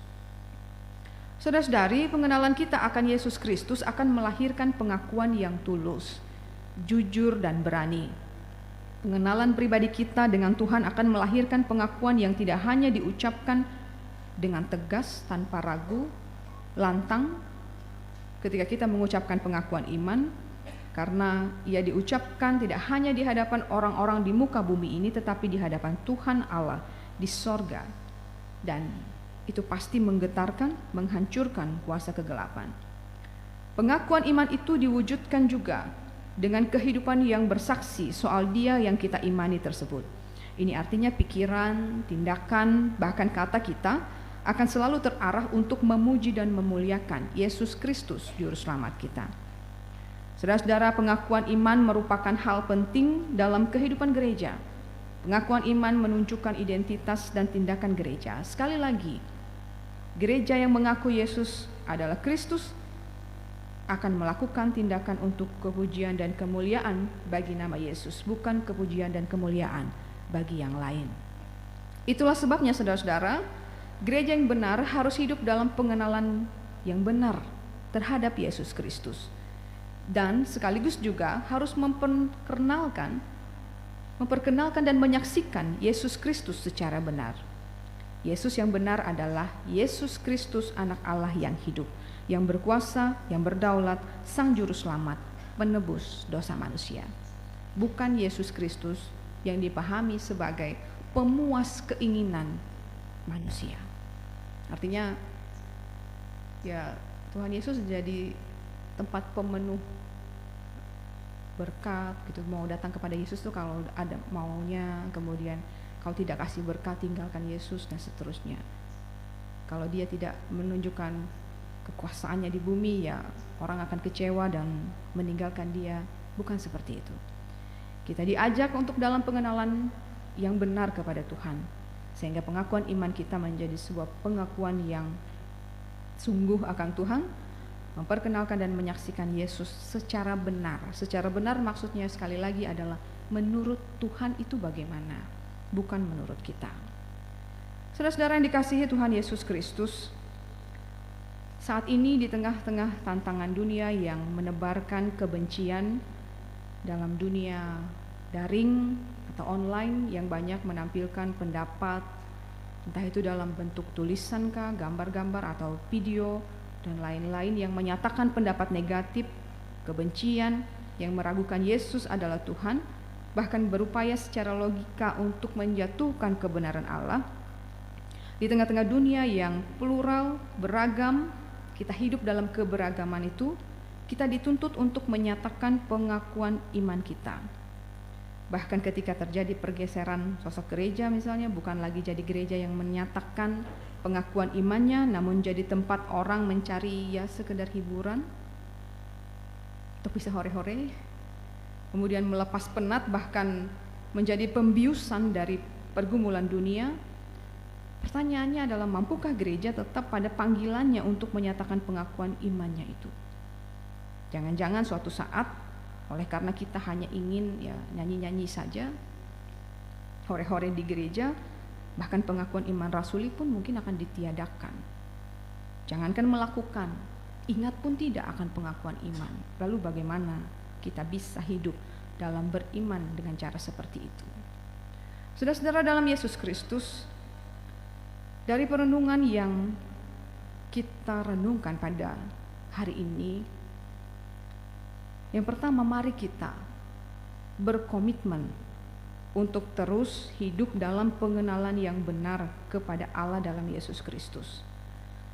Saudara-saudari, pengenalan kita akan Yesus Kristus akan melahirkan pengakuan yang tulus, jujur dan berani. Pengenalan pribadi kita dengan Tuhan akan melahirkan pengakuan yang tidak hanya diucapkan dengan tegas tanpa ragu, lantang ketika kita mengucapkan pengakuan iman, karena ia diucapkan tidak hanya di hadapan orang-orang di muka bumi ini, tetapi di hadapan Tuhan Allah di sorga. Dan itu pasti menggetarkan, menghancurkan kuasa kegelapan. Pengakuan iman itu diwujudkan juga dengan kehidupan yang bersaksi soal Dia yang kita imani tersebut. Ini artinya pikiran, tindakan, bahkan kata kita akan selalu terarah untuk memuji dan memuliakan Yesus Kristus, Juru Selamat kita. Saudara-saudara, pengakuan iman merupakan hal penting dalam kehidupan gereja. Pengakuan iman menunjukkan identitas dan tindakan gereja. Sekali lagi, gereja yang mengaku Yesus adalah Kristus akan melakukan tindakan untuk kepujian dan kemuliaan bagi nama Yesus, bukan kepujian dan kemuliaan bagi yang lain. Itulah sebabnya saudara-saudara, gereja yang benar harus hidup dalam pengenalan yang benar terhadap Yesus Kristus. Dan sekaligus juga harus memperkenalkan dan menyaksikan Yesus Kristus secara benar. Yesus yang benar adalah Yesus Kristus, anak Allah yang hidup, yang berkuasa, yang berdaulat, Sang Juru Selamat, penebus dosa manusia. Bukan Yesus Kristus yang dipahami sebagai pemuas keinginan manusia. Artinya, ya Tuhan Yesus jadi tempat pemenuh berkat gitu. Mau datang kepada Yesus tuh kalau ada maunya, kemudian kalau tidak kasih berkat tinggalkan Yesus dan seterusnya. Kalau Dia tidak menunjukkan kekuasaannya di bumi, ya orang akan kecewa dan meninggalkan Dia. Bukan seperti itu. Kita diajak untuk dalam pengenalan yang benar kepada Tuhan, sehingga pengakuan iman kita menjadi sebuah pengakuan yang sungguh akan Tuhan, memperkenalkan dan menyaksikan Yesus secara benar. Secara benar maksudnya sekali lagi adalah menurut Tuhan itu bagaimana, bukan menurut kita. Saudara-saudara yang dikasihi Tuhan Yesus Kristus, saat ini di tengah-tengah tantangan dunia yang menebarkan kebencian dalam dunia daring atau online yang banyak menampilkan pendapat, entah itu dalam bentuk tulisan kah, gambar-gambar atau video dan lain-lain yang menyatakan pendapat negatif, kebencian, yang meragukan Yesus adalah Tuhan, bahkan berupaya secara logika untuk menjatuhkan kebenaran Allah. Di tengah-tengah dunia yang plural, beragam, kita hidup dalam keberagaman itu, kita dituntut untuk menyatakan pengakuan iman kita. Bahkan ketika terjadi pergeseran sosok gereja misalnya, bukan lagi jadi gereja yang menyatakan pengakuan imannya, namun jadi tempat orang mencari ya sekedar hiburan untuk bisa hore-hore, kemudian melepas penat, bahkan menjadi pembiusan dari pergumulan dunia. Pertanyaannya adalah, mampukah gereja tetap pada panggilannya untuk menyatakan pengakuan imannya itu? Jangan-jangan suatu saat oleh karena kita hanya ingin ya nyanyi-nyanyi saja, hore-hore di gereja, bahkan pengakuan iman rasuli pun mungkin akan ditiadakan. Jangankan melakukan, ingat pun tidak akan pengakuan iman. Lalu bagaimana kita bisa hidup dalam beriman dengan cara seperti itu? Saudara-saudara dalam Yesus Kristus, dari perenungan yang kita renungkan pada hari ini, yang pertama, mari kita berkomitmen untuk terus hidup dalam pengenalan yang benar kepada Allah dalam Yesus Kristus,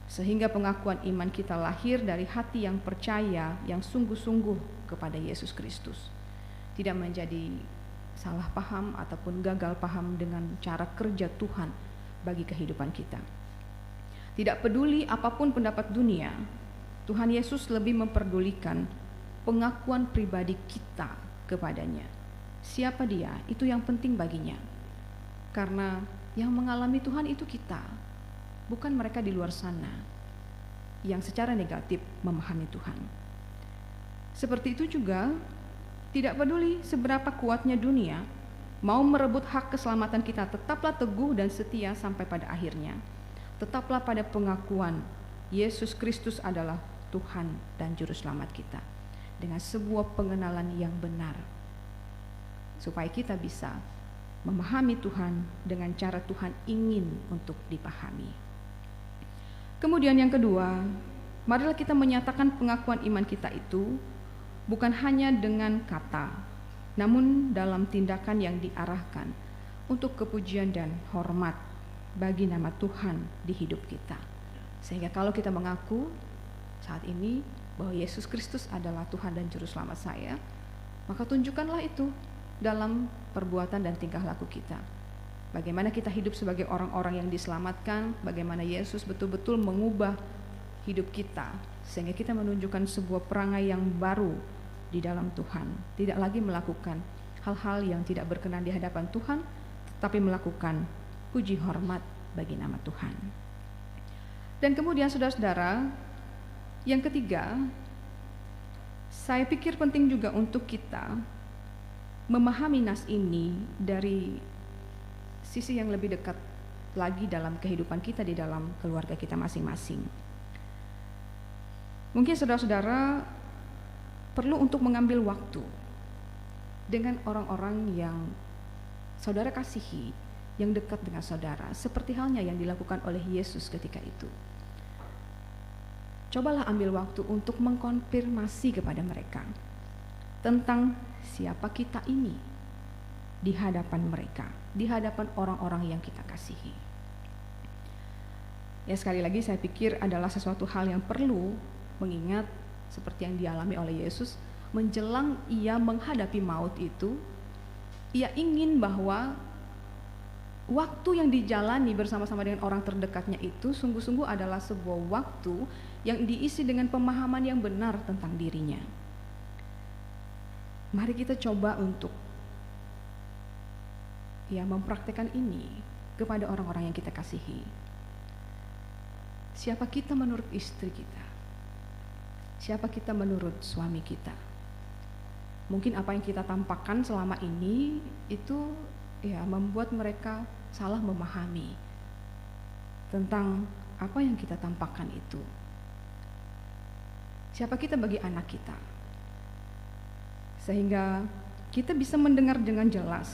sehingga pengakuan iman kita lahir dari hati yang percaya, yang sungguh-sungguh kepada Yesus Kristus, tidak menjadi salah paham ataupun gagal paham dengan cara kerja Tuhan bagi kehidupan kita. Tidak peduli apapun pendapat dunia, Tuhan Yesus lebih memperdulikan pengakuan pribadi kita kepadanya. Siapa Dia, itu yang penting baginya. Karena yang mengalami Tuhan itu kita, bukan mereka di luar sana yang secara negatif memahami Tuhan. Seperti itu juga Tidak peduli seberapa kuatnya dunia mau merebut hak keselamatan kita, tetaplah teguh dan setia sampai pada akhirnya. Tetaplah pada pengakuan Yesus Kristus adalah Tuhan dan Juru Selamat kita, dengan sebuah pengenalan yang benar, supaya kita bisa memahami Tuhan dengan cara Tuhan ingin untuk dipahami. Kemudian yang kedua, marilah kita menyatakan pengakuan iman kita itu bukan hanya dengan kata, namun dalam tindakan yang diarahkan untuk kepujian dan hormat bagi nama Tuhan di hidup kita. Sehingga kalau kita mengaku saat ini bahwa Yesus Kristus adalah Tuhan dan Juru Selamat saya, maka tunjukkanlah itu dalam perbuatan dan tingkah laku kita. Bagaimana kita hidup sebagai orang-orang yang diselamatkan, bagaimana Yesus betul-betul mengubah hidup kita, sehingga kita menunjukkan sebuah perangai yang baru di dalam Tuhan. Tidak lagi melakukan hal-hal yang tidak berkenan di hadapan Tuhan, tetapi melakukan puji hormat bagi nama Tuhan. Dan kemudian saudara-saudara, yang ketiga, saya pikir penting juga untuk kita memahami nas ini dari sisi yang lebih dekat lagi dalam kehidupan kita di dalam keluarga kita masing-masing. Mungkin saudara-saudara perlu untuk mengambil waktu dengan orang-orang yang saudara kasihi, yang dekat dengan saudara, seperti halnya yang dilakukan oleh Yesus ketika itu. Cobalah ambil waktu untuk mengkonfirmasi kepada mereka tentang siapa kita ini di hadapan mereka, di hadapan orang-orang yang kita kasihi. Ya, sekali lagi saya pikir adalah sesuatu hal yang perlu mengingat seperti yang dialami oleh Yesus menjelang ia menghadapi maut itu. Ia ingin bahwa waktu yang dijalani bersama-sama dengan orang terdekatnya itu sungguh-sungguh adalah sebuah waktu yang diisi dengan pemahaman yang benar tentang dirinya. Mari kita coba untuk mempraktekkan ini kepada orang-orang yang kita kasihi. Siapa kita menurut istri kita? Siapa kita menurut suami kita? Mungkin apa yang kita tampakkan selama ini itu membuat mereka salah memahami tentang apa yang kita tampakkan itu. Siapa kita bagi anak kita? Sehingga kita bisa mendengar dengan jelas.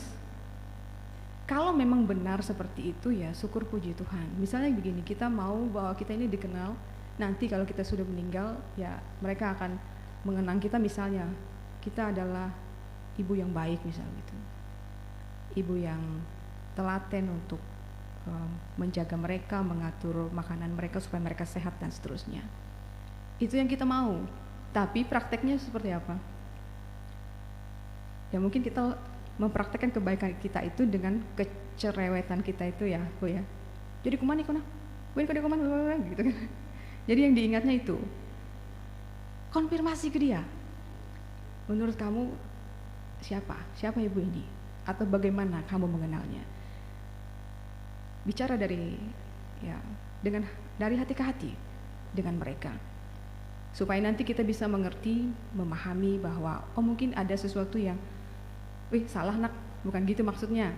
Kalau memang benar seperti itu, ya syukur puji Tuhan. Misalnya begini, kita mau bahwa kita ini dikenal, nanti kalau kita sudah meninggal, ya mereka akan mengenang kita, misalnya kita adalah ibu yang baik misalnya gitu. Ibu yang telaten untuk menjaga mereka, mengatur makanan mereka supaya mereka sehat dan seterusnya. Itu yang kita mau. Tapi prakteknya seperti apa? Ya mungkin kita mempraktekkan kebaikan kita itu dengan kecerewetan kita itu ya, Bu ya. Jadi kuman nih, gitu kan. Jadi yang diingatnya itu konfirmasi ke dia. Menurut kamu siapa ibu ini? Atau bagaimana kamu mengenalnya? Bicara dari hati ke hati dengan mereka, supaya nanti kita bisa mengerti, memahami bahwa mungkin ada sesuatu yang salah nak, bukan gitu maksudnya.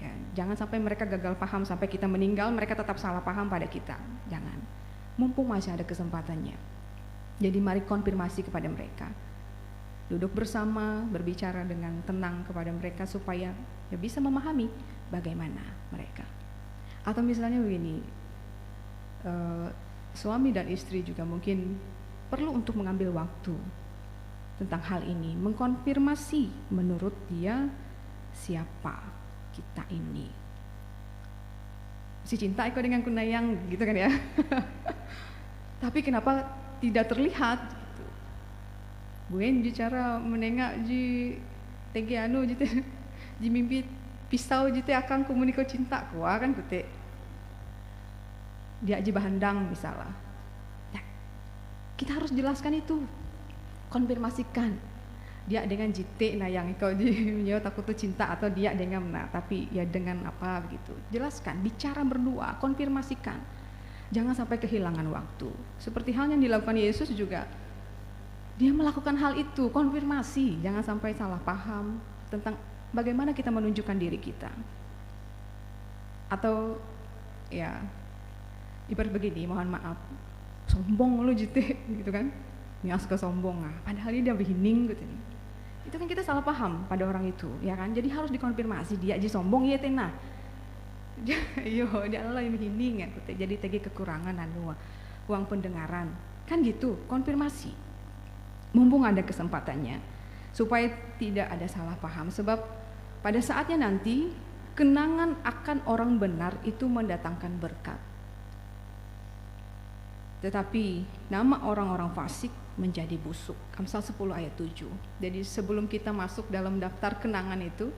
Ya, jangan sampai mereka gagal paham sampai kita meninggal, mereka tetap salah paham pada kita. Jangan. Mumpung masih ada kesempatannya. Jadi mari konfirmasi kepada mereka. Duduk bersama, berbicara dengan tenang kepada mereka supaya bisa memahami bagaimana mereka. Atau misalnya begini, suami dan istri juga mungkin perlu untuk mengambil waktu tentang hal ini, mengkonfirmasi menurut dia siapa kita ini. Si cinta iko dengan kunayang gitu kan ya. Tapi kenapa tidak terlihat gitu. Buen bicara menengak ji tegi anu gitu. Ji mimpi pisau gitu akan komuniko cinta kuah kan kute. Dia ji bahandang misalnya. Ya, kita harus jelaskan itu. Konfirmasikan dia dengan jite yang kau dia takut tuh cinta atau dia dengan tapi ya dengan apa begitu. Jelaskan, bicara berdua, konfirmasikan. Jangan sampai kehilangan waktu. Seperti halnya yang dilakukan Yesus juga. dia melakukan hal itu, konfirmasi, jangan sampai salah paham tentang bagaimana kita menunjukkan diri kita. Atau ya ibarat begini, mohon maaf, sombong lu gitu kan, nias kesombongan, padahal dia behining gitu nih. Itu kan kita salah paham pada orang itu, ya kan? Jadi harus dikonfirmasi, dia aja sombong ya tena. Yo, dia Allah yang behining ya, jadi tegi kekurangan anu uang pendengaran. Kan gitu, konfirmasi. Mumpung ada kesempatannya, supaya tidak ada salah paham, sebab pada saatnya nanti kenangan akan orang benar itu mendatangkan berkat. Tetapi nama orang-orang fasik menjadi busuk. Amsal 10 ayat 7. Jadi sebelum kita masuk dalam daftar kenangan itu,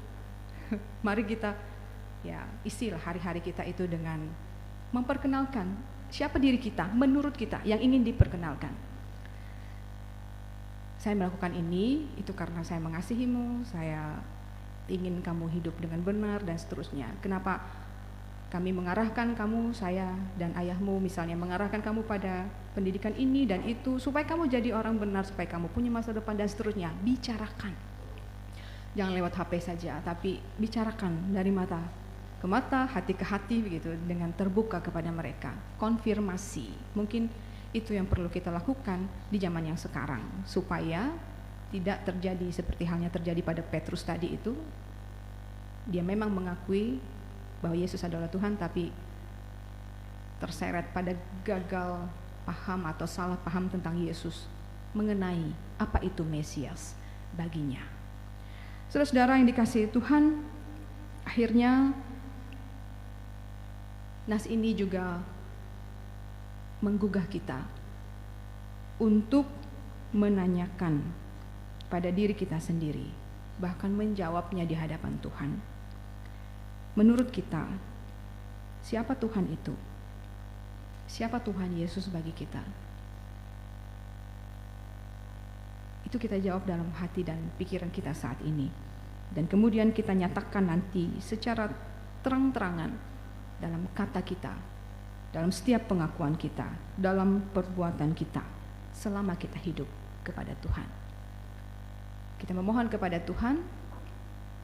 mari kita ya isilah hari-hari kita itu dengan memperkenalkan siapa diri kita menurut kita yang ingin diperkenalkan. Saya melakukan ini itu karena saya mengasihimu, saya ingin kamu hidup dengan benar dan seterusnya. Kenapa kami mengarahkan kamu, saya dan ayahmu misalnya mengarahkan kamu pada pendidikan ini dan itu supaya kamu jadi orang benar, supaya kamu punya masa depan dan seterusnya. Bicarakan, jangan lewat HP saja, tapi bicarakan dari mata ke mata, hati ke hati begitu, dengan terbuka kepada mereka. Konfirmasi, mungkin itu yang perlu kita lakukan di zaman yang sekarang supaya tidak terjadi seperti halnya terjadi pada Petrus tadi itu. Dia memang mengakui bahwa Yesus adalah Tuhan, tapi terseret pada gagal paham atau salah paham tentang Yesus mengenai apa itu Mesias baginya. Saudara-saudara yang dikasihi Tuhan, akhirnya nas ini juga menggugah kita untuk menanyakan pada diri kita sendiri, bahkan menjawabnya di hadapan Tuhan. Menurut kita, siapa Tuhan itu? Siapa Tuhan Yesus bagi kita? Itu kita jawab dalam hati dan pikiran kita saat ini. Dan kemudian kita nyatakan nanti secara terang-terangan dalam kata kita, dalam setiap pengakuan kita, dalam perbuatan kita, selama kita hidup kepada Tuhan. Kita memohon kepada Tuhan,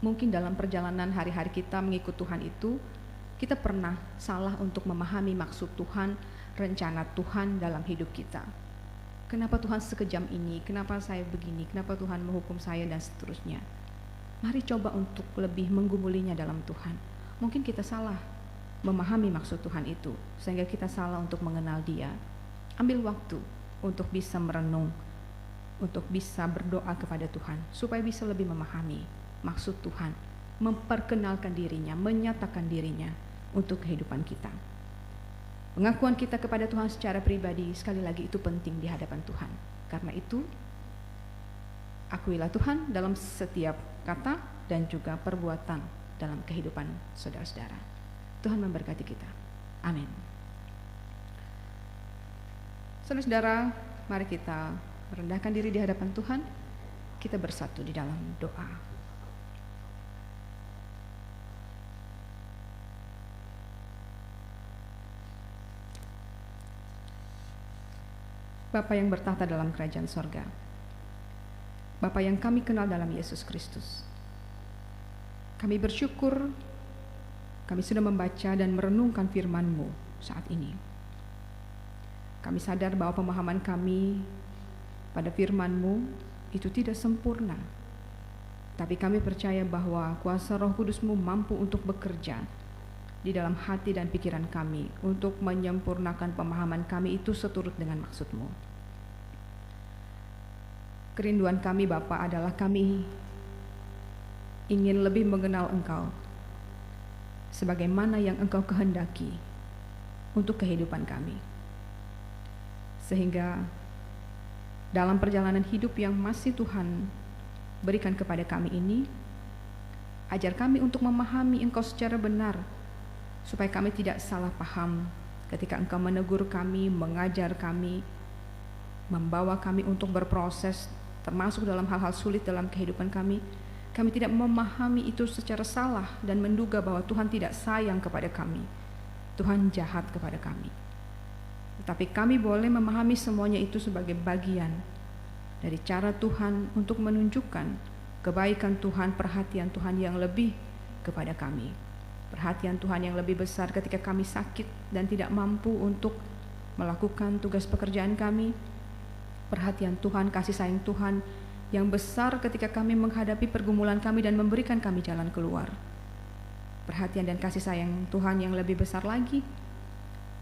mungkin dalam perjalanan hari-hari kita mengikut Tuhan itu, kita pernah salah untuk memahami maksud Tuhan, rencana Tuhan dalam hidup kita. Kenapa Tuhan sekejam ini? Kenapa saya begini? Kenapa Tuhan menghukum saya dan seterusnya? Mari coba untuk lebih menggumulinya dalam Tuhan. Mungkin kita salah memahami maksud Tuhan itu, sehingga kita salah untuk mengenal Dia. Ambil waktu untuk bisa merenung, untuk bisa berdoa kepada Tuhan, supaya bisa lebih memahami maksud Tuhan, memperkenalkan dirinya, menyatakan dirinya untuk kehidupan kita. Pengakuan kita kepada Tuhan secara pribadi, sekali lagi itu penting di hadapan Tuhan. Karena itu, akuilah Tuhan dalam setiap kata dan juga perbuatan dalam kehidupan saudara-saudara. Tuhan memberkati kita. Amin. Saudara-saudara, mari kita merendahkan diri di hadapan Tuhan. Kita bersatu di dalam doa. Bapa yang bertahta dalam kerajaan sorga, Bapa yang kami kenal dalam Yesus Kristus, kami bersyukur kami sudah membaca dan merenungkan firman-Mu saat ini. Kami sadar bahwa pemahaman kami pada firman-Mu itu tidak sempurna, tapi kami percaya bahwa kuasa Roh Kudus-Mu mampu untuk bekerja di dalam hati dan pikiran kami untuk menyempurnakan pemahaman kami itu seturut dengan maksud-Mu. Kerinduan kami Bapa adalah kami ingin lebih mengenal Engkau sebagaimana yang Engkau kehendaki untuk kehidupan kami. Sehingga dalam perjalanan hidup yang masih Tuhan berikan kepada kami ini, ajar kami untuk memahami Engkau secara benar, supaya kami tidak salah paham ketika Engkau menegur kami, mengajar kami, membawa kami untuk berproses, termasuk dalam hal-hal sulit dalam kehidupan kami. Kami tidak memahami itu secara salah dan menduga bahwa Tuhan tidak sayang kepada kami, Tuhan jahat kepada kami. Tetapi kami boleh memahami semuanya itu sebagai bagian dari cara Tuhan untuk menunjukkan kebaikan Tuhan, perhatian Tuhan yang lebih kepada kami. Perhatian Tuhan yang lebih besar ketika kami sakit dan tidak mampu untuk melakukan tugas pekerjaan kami. Perhatian Tuhan, kasih sayang Tuhan yang besar ketika kami menghadapi pergumulan kami dan memberikan kami jalan keluar. Perhatian dan kasih sayang Tuhan yang lebih besar lagi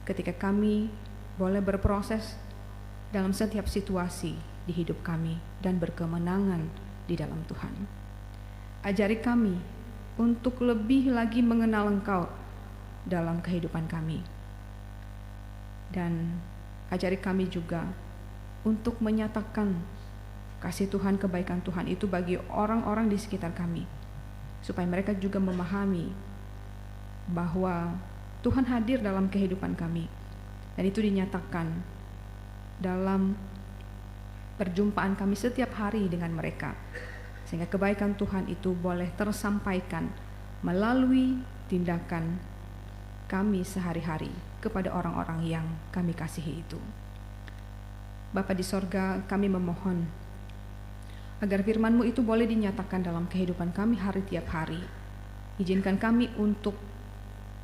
ketika kami boleh berproses dalam setiap situasi di hidup kami dan berkemenangan di dalam Tuhan. Ajari kami untuk lebih lagi mengenal Engkau dalam kehidupan kami. Dan ajari kami juga untuk menyatakan kasih Tuhan, kebaikan Tuhan itu bagi orang-orang di sekitar kami, supaya mereka juga memahami bahwa Tuhan hadir dalam kehidupan kami, dan itu dinyatakan dalam perjumpaan kami setiap hari dengan mereka, sehingga kebaikan Tuhan itu boleh tersampaikan melalui tindakan kami sehari-hari kepada orang-orang yang kami kasihi itu. Bapa di sorga, kami memohon agar firman-Mu itu boleh dinyatakan dalam kehidupan kami hari tiap hari. Izinkan kami untuk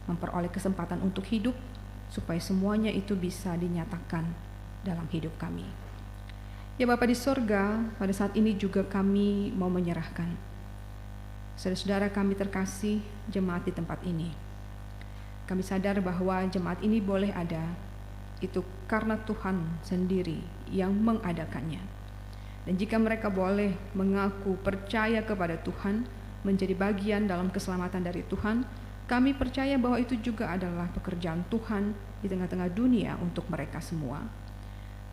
memperoleh kesempatan untuk hidup, supaya semuanya itu bisa dinyatakan dalam hidup kami. Ya Bapa di sorga, pada saat ini juga kami mau menyerahkan saudara-saudara kami terkasih jemaat di tempat ini. Kami sadar bahwa jemaat ini boleh ada itu karena Tuhan sendiri yang mengadakannya. Dan jika mereka boleh mengaku percaya kepada Tuhan, menjadi bagian dalam keselamatan dari Tuhan, kami percaya bahwa itu juga adalah pekerjaan Tuhan di tengah-tengah dunia untuk mereka semua.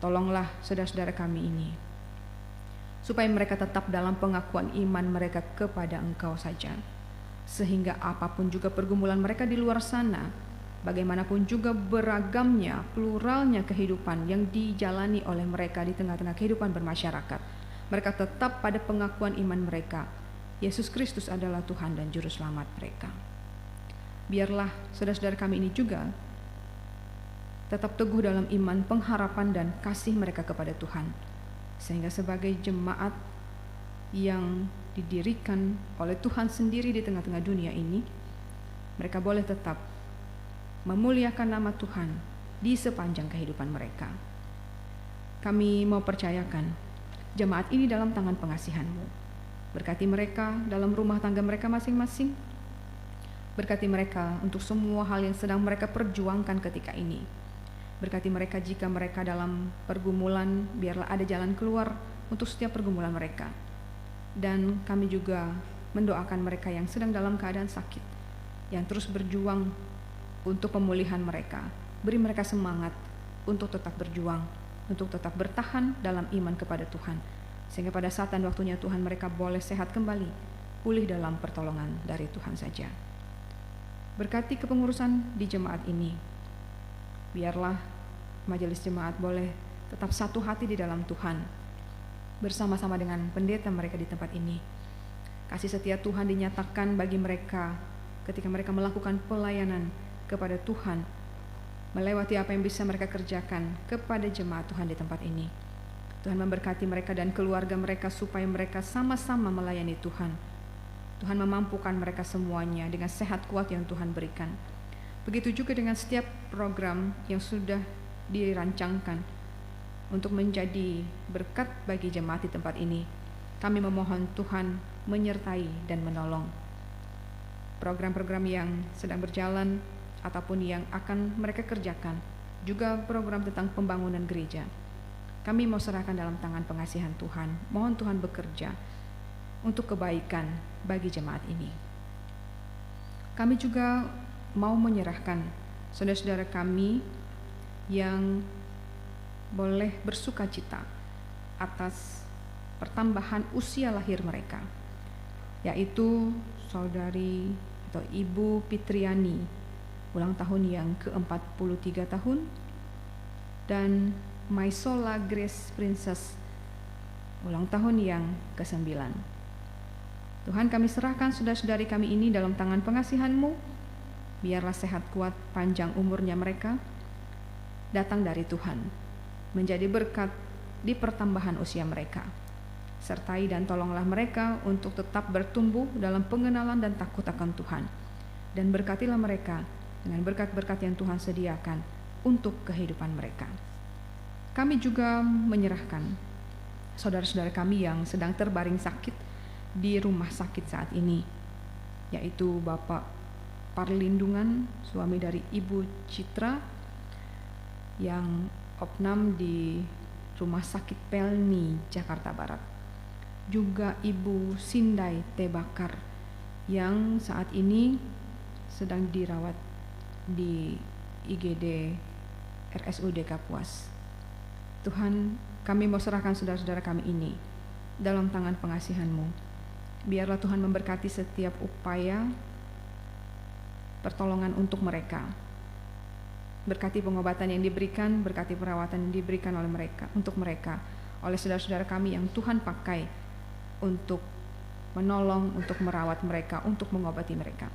Tolonglah saudara-saudara kami ini, supaya mereka tetap dalam pengakuan iman mereka kepada Engkau saja, sehingga apapun juga pergumulan mereka di luar sana, bagaimanapun juga beragamnya, pluralnya kehidupan yang dijalani oleh mereka di tengah-tengah kehidupan bermasyarakat, mereka tetap pada pengakuan iman mereka, Yesus Kristus adalah Tuhan dan Juru Selamat mereka. Biarlah saudara-saudara kami ini juga tetap teguh dalam iman, pengharapan, dan kasih mereka kepada Tuhan, sehingga sebagai jemaat yang didirikan oleh Tuhan sendiri di tengah-tengah dunia ini, mereka boleh tetap memuliakan nama Tuhan di sepanjang kehidupan mereka. Kami mau percayakan jemaat ini dalam tangan pengasihan-Mu. Berkati mereka dalam rumah tangga mereka masing-masing. Berkati mereka untuk semua hal yang sedang mereka perjuangkan ketika ini. Berkati mereka jika mereka dalam pergumulan, biarlah ada jalan keluar untuk setiap pergumulan mereka. Dan kami juga mendoakan mereka yang sedang dalam keadaan sakit, yang terus berjuang untuk pemulihan mereka. Beri mereka semangat untuk tetap berjuang, untuk tetap bertahan dalam iman kepada Tuhan, sehingga pada saat dan waktunya Tuhan mereka boleh sehat kembali, pulih dalam pertolongan dari Tuhan saja. Berkati kepengurusan di jemaat ini. Biarlah majelis jemaat boleh tetap satu hati di dalam Tuhan, bersama-sama dengan pendeta mereka di tempat ini. Kasih setia Tuhan dinyatakan bagi mereka ketika mereka melakukan pelayanan kepada Tuhan, melewati apa yang bisa mereka kerjakan kepada jemaat Tuhan di tempat ini. Tuhan memberkati mereka dan keluarga mereka supaya mereka sama-sama melayani Tuhan. Tuhan memampukan mereka semuanya dengan sehat kuat yang Tuhan berikan. Begitu juga dengan setiap program yang sudah dirancangkan untuk menjadi berkat bagi jemaat di tempat ini. Kami memohon Tuhan menyertai dan menolong program-program yang sedang berjalan ataupun yang akan mereka kerjakan, juga program tentang pembangunan gereja. Kami mau serahkan dalam tangan pengasihan Tuhan. Mohon Tuhan bekerja untuk kebaikan bagi jemaat ini. Kami juga mau menyerahkan saudara-saudara kami yang boleh bersuka cita atas pertambahan usia lahir mereka, yaitu saudari atau Ibu Fitriani ulang tahun yang ke-43 tahun, dan Maisola Grace Princess ulang tahun yang ke-9. Tuhan, kami serahkan saudara-saudari kami ini dalam tangan pengasihan-Mu. Biarlah sehat kuat, panjang umurnya mereka, datang dari Tuhan, menjadi berkat di pertambahan usia mereka. Sertai dan tolonglah mereka untuk tetap bertumbuh dalam pengenalan dan takut akan Tuhan. Dan berkatilah mereka dengan berkat-berkat yang Tuhan sediakan untuk kehidupan mereka. Kami juga menyerahkan saudara-saudara kami yang sedang terbaring sakit di rumah sakit saat ini, yaitu Bapak Parlindungan, suami dari Ibu Citra, yang opnam di Rumah Sakit Pelni, Jakarta Barat. Juga Ibu Sindai Tebakar yang saat ini sedang dirawat di IGD RSUD Kapuas. Tuhan, kami mau serahkan saudara-saudara kami ini dalam tangan pengasihan-Mu. Biarlah Tuhan memberkati setiap upaya pertolongan untuk mereka. Berkati pengobatan yang diberikan, berkati perawatan yang diberikan oleh mereka, untuk mereka, oleh saudara-saudara kami yang Tuhan pakai untuk menolong, untuk merawat mereka, untuk mengobati mereka.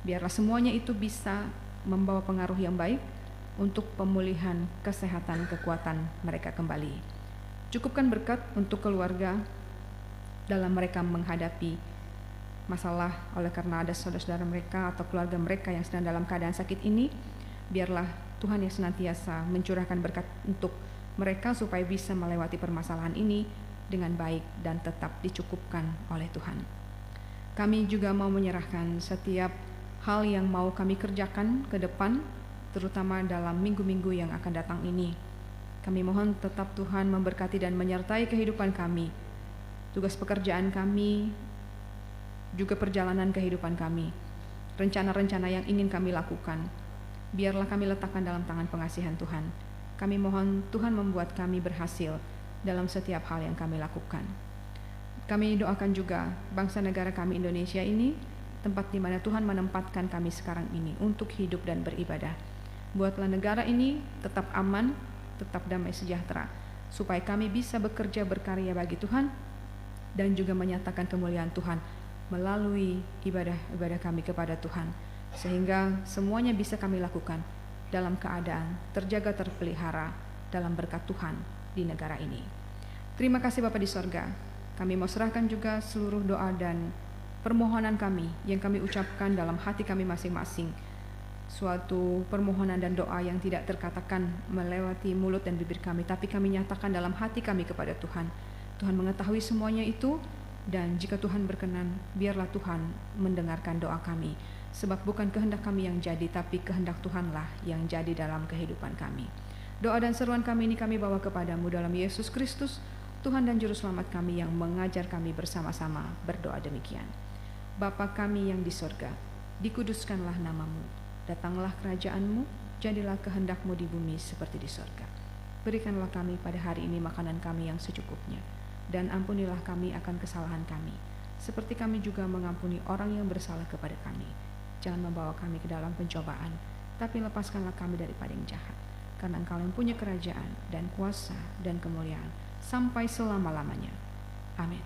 Biarlah semuanya itu bisa membawa pengaruh yang baik untuk pemulihan kesehatan, kekuatan mereka kembali. Cukupkan berkat untuk keluarga dalam mereka menghadapi masalah oleh karena ada saudara-saudara mereka atau keluarga mereka yang sedang dalam keadaan sakit ini. Biarlah Tuhan yang senantiasa mencurahkan berkat untuk mereka supaya bisa melewati permasalahan ini dengan baik dan tetap dicukupkan oleh Tuhan. Kami juga mau menyerahkan setiap hal yang mau kami kerjakan ke depan, terutama dalam minggu-minggu yang akan datang ini. Kami mohon tetap Tuhan memberkati dan menyertai kehidupan kami, tugas pekerjaan kami, juga perjalanan kehidupan kami, rencana-rencana yang ingin kami lakukan. Biarlah kami letakkan dalam tangan pengasihan Tuhan. Kami mohon Tuhan membuat kami berhasil dalam setiap hal yang kami lakukan. Kami doakan juga bangsa negara kami Indonesia ini, tempat di mana Tuhan menempatkan kami sekarang ini untuk hidup dan beribadah. Buatlah negara ini tetap aman, tetap damai sejahtera, supaya kami bisa bekerja berkarya bagi Tuhan dan juga menyatakan kemuliaan Tuhan melalui ibadah-ibadah kami kepada Tuhan, sehingga semuanya bisa kami lakukan dalam keadaan terjaga, terpelihara dalam berkat Tuhan di negara ini. Terima kasih Bapa di sorga. Kami mau serahkan juga seluruh doa dan permohonan kami yang kami ucapkan dalam hati kami masing-masing. Suatu permohonan dan doa yang tidak terkatakan melewati mulut dan bibir kami, tapi kami nyatakan dalam hati kami kepada Tuhan. Tuhan mengetahui semuanya itu, dan jika Tuhan berkenan, biarlah Tuhan mendengarkan doa kami. Sebab bukan kehendak kami yang jadi, tapi kehendak Tuhanlah yang jadi dalam kehidupan kami. Doa dan seruan kami ini kami bawa kepadamu dalam Yesus Kristus, Tuhan dan Juru Selamat kami yang mengajar kami bersama-sama berdoa demikian. Bapa kami yang di sorga, dikuduskanlah namamu, datanglah kerajaan-Mu, jadilah kehendak-Mu di bumi seperti di sorga. Berikanlah kami pada hari ini makanan kami yang secukupnya, dan ampunilah kami akan kesalahan kami, seperti kami juga mengampuni orang yang bersalah kepada kami. Jangan membawa kami ke dalam pencobaan, tapi lepaskanlah kami daripada yang jahat. Karena Engkau yang punya kerajaan dan kuasa dan kemuliaan sampai selama-lamanya. Amin.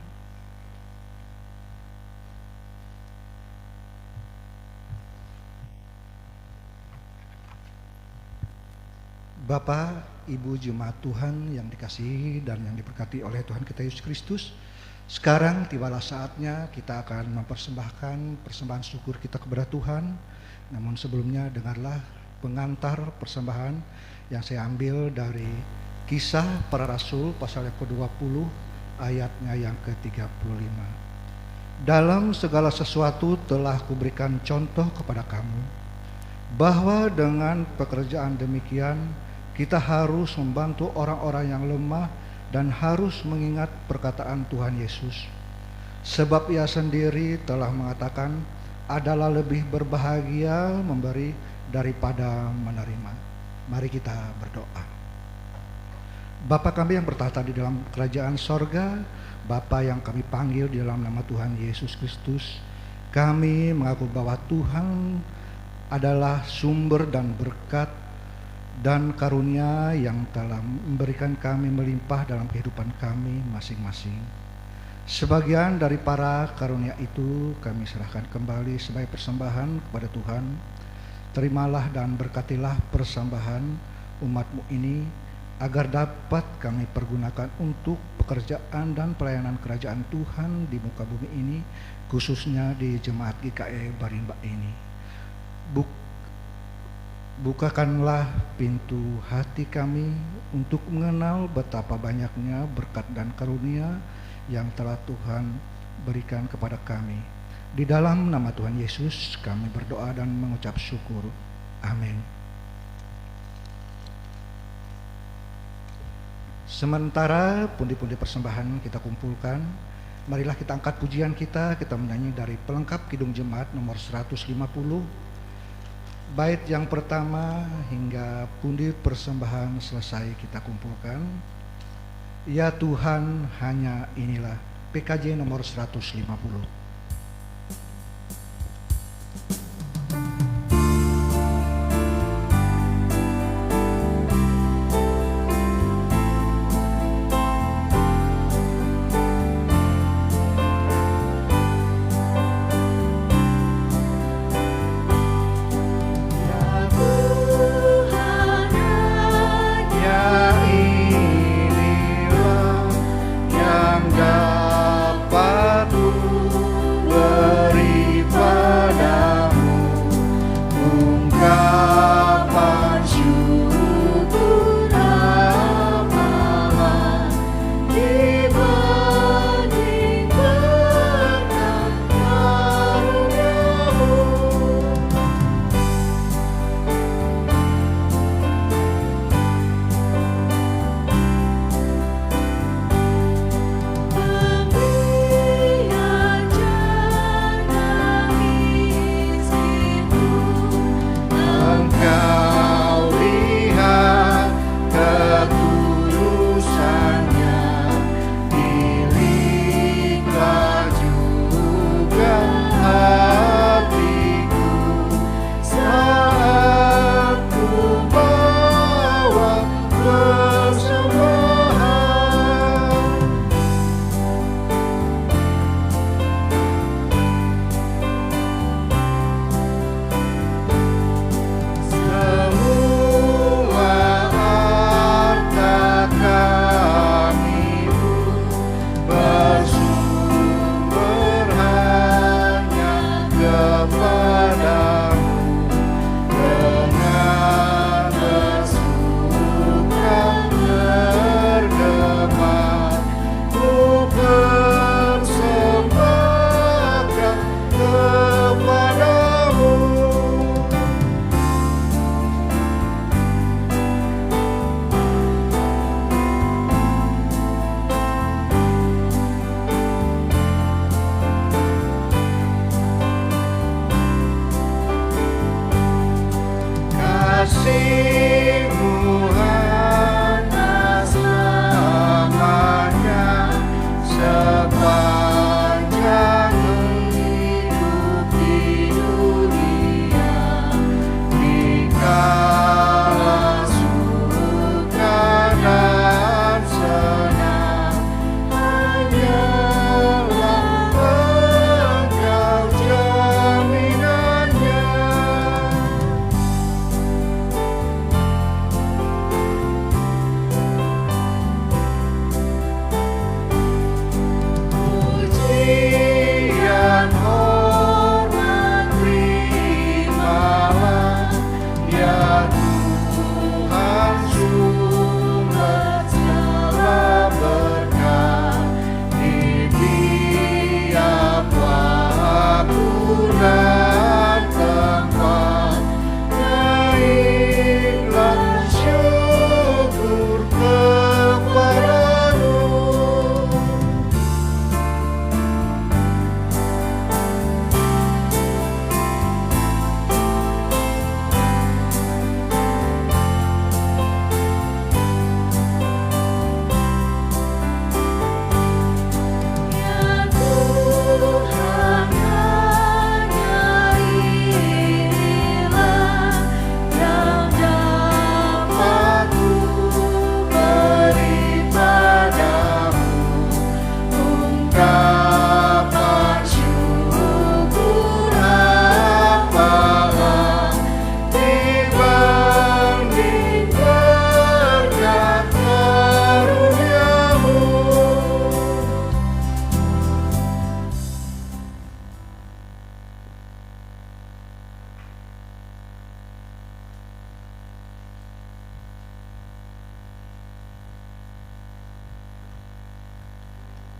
Bapak, Ibu Jemaat Tuhan yang dikasihi dan yang diberkati oleh Tuhan kita Yesus Kristus, sekarang tibalah saatnya kita akan mempersembahkan persembahan syukur kita kepada Tuhan. Namun sebelumnya dengarlah pengantar persembahan yang saya ambil dari Kisah Para Rasul pasal yang ke-20 ayatnya yang ke-35. Dalam segala sesuatu telah kuberikan contoh kepada kamu, bahwa dengan pekerjaan demikian kita harus membantu orang-orang yang lemah dan harus mengingat perkataan Tuhan Yesus. Sebab Ia sendiri telah mengatakan, adalah lebih berbahagia memberi daripada menerima. Mari kita berdoa. Bapa kami yang bertahta di dalam kerajaan sorga, Bapa yang kami panggil di dalam nama Tuhan Yesus Kristus, kami mengaku bahwa Tuhan adalah sumber dan berkat dan karunia yang telah memberikan kami melimpah dalam kehidupan kami masing-masing. Sebagian dari para karunia itu kami serahkan kembali sebagai persembahan kepada Tuhan. Terimalah dan berkatilah persembahan umat-Mu ini, agar dapat kami pergunakan untuk pekerjaan dan pelayanan kerajaan Tuhan di muka bumi ini, khususnya di Jemaat GKI Barimba ini. Bukakanlah pintu hati kami untuk mengenal betapa banyaknya berkat dan karunia yang telah Tuhan berikan kepada kami. Di dalam nama Tuhan Yesus kami berdoa dan mengucap syukur. Amin. Sementara pundi-pundi persembahan kita kumpulkan, marilah kita angkat pujian kita menyanyi dari pelengkap Kidung Jemaat nomor 150, bait yang pertama hingga pundi persembahan selesai kita kumpulkan. Ya Tuhan, hanya inilah, PKJ nomor 150.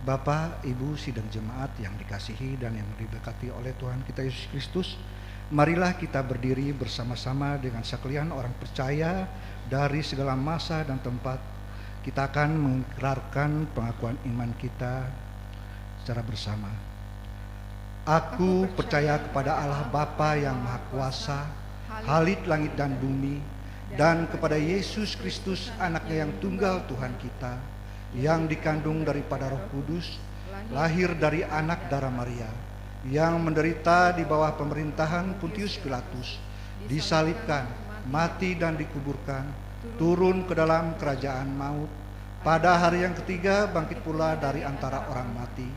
Bapak, Ibu, sidang jemaat yang dikasihi dan yang diberkati oleh Tuhan kita Yesus Kristus, marilah kita berdiri bersama-sama dengan sekalian orang percaya dari segala masa dan tempat. Kita akan mengikrarkan pengakuan iman kita secara bersama. Aku percaya kepada Allah Bapa yang Maha Kuasa, Khalid langit dan bumi, dan kepada Yesus Kristus, anaknya yang tunggal Tuhan kita, yang dikandung daripada Roh Kudus, lahir dari anak darah Maria, yang menderita di bawah pemerintahan Pontius Pilatus, disalibkan, mati dan dikuburkan, turun ke dalam kerajaan maut, pada hari yang ketiga bangkit pula dari antara orang mati,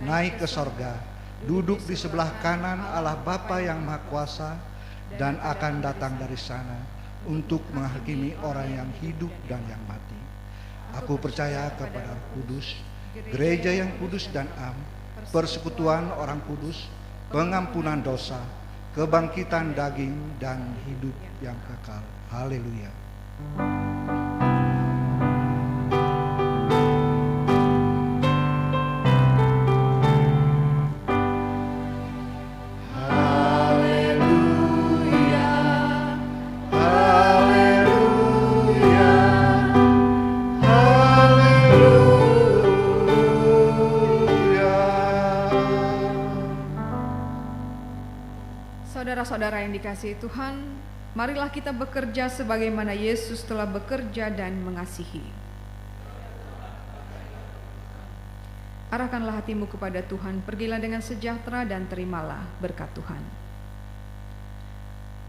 naik ke sorga, duduk di sebelah kanan Allah Bapa yang Maha Kuasa, dan akan datang dari sana untuk menghakimi orang yang hidup dan yang mati. Aku percaya kepada Roh Kudus, gereja yang kudus dan am, persekutuan orang kudus, pengampunan dosa, kebangkitan daging, dan hidup yang kekal. Haleluya. Saudara-saudara yang dikasihi Tuhan, marilah kita bekerja sebagaimana Yesus telah bekerja dan mengasihi. Arahkanlah hatimu kepada Tuhan, pergilah dengan sejahtera dan terimalah berkat Tuhan.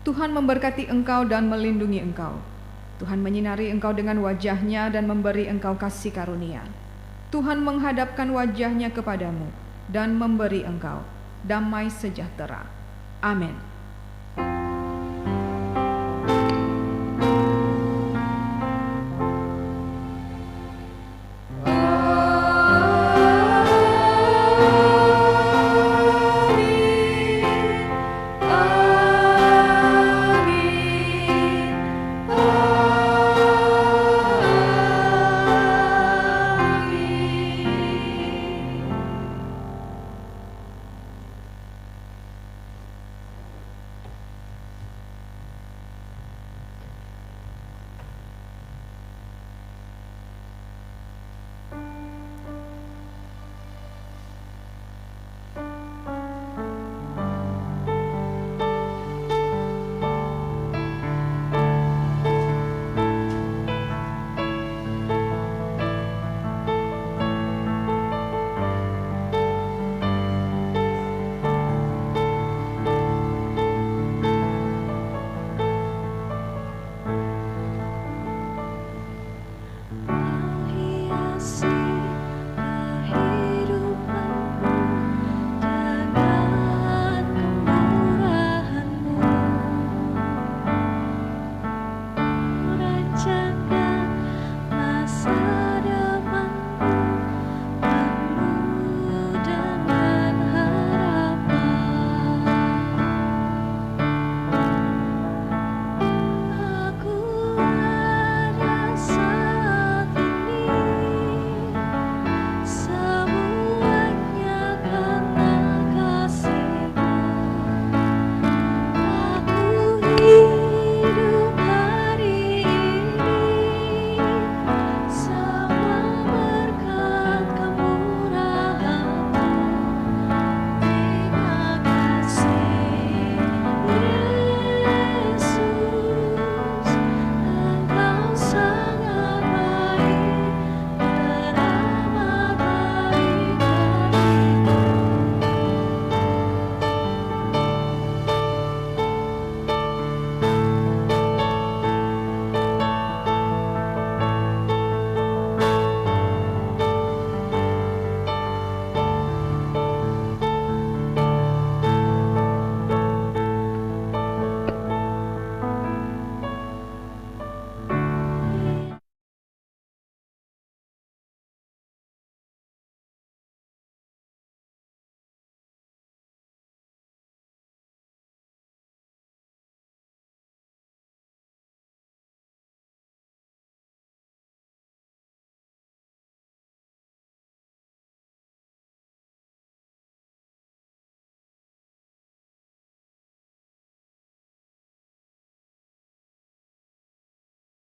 Tuhan memberkati engkau dan melindungi engkau. Tuhan menyinari engkau dengan wajah-Nya dan memberi engkau kasih karunia. Tuhan menghadapkan wajah-Nya kepadamu dan memberi engkau damai sejahtera. Amin.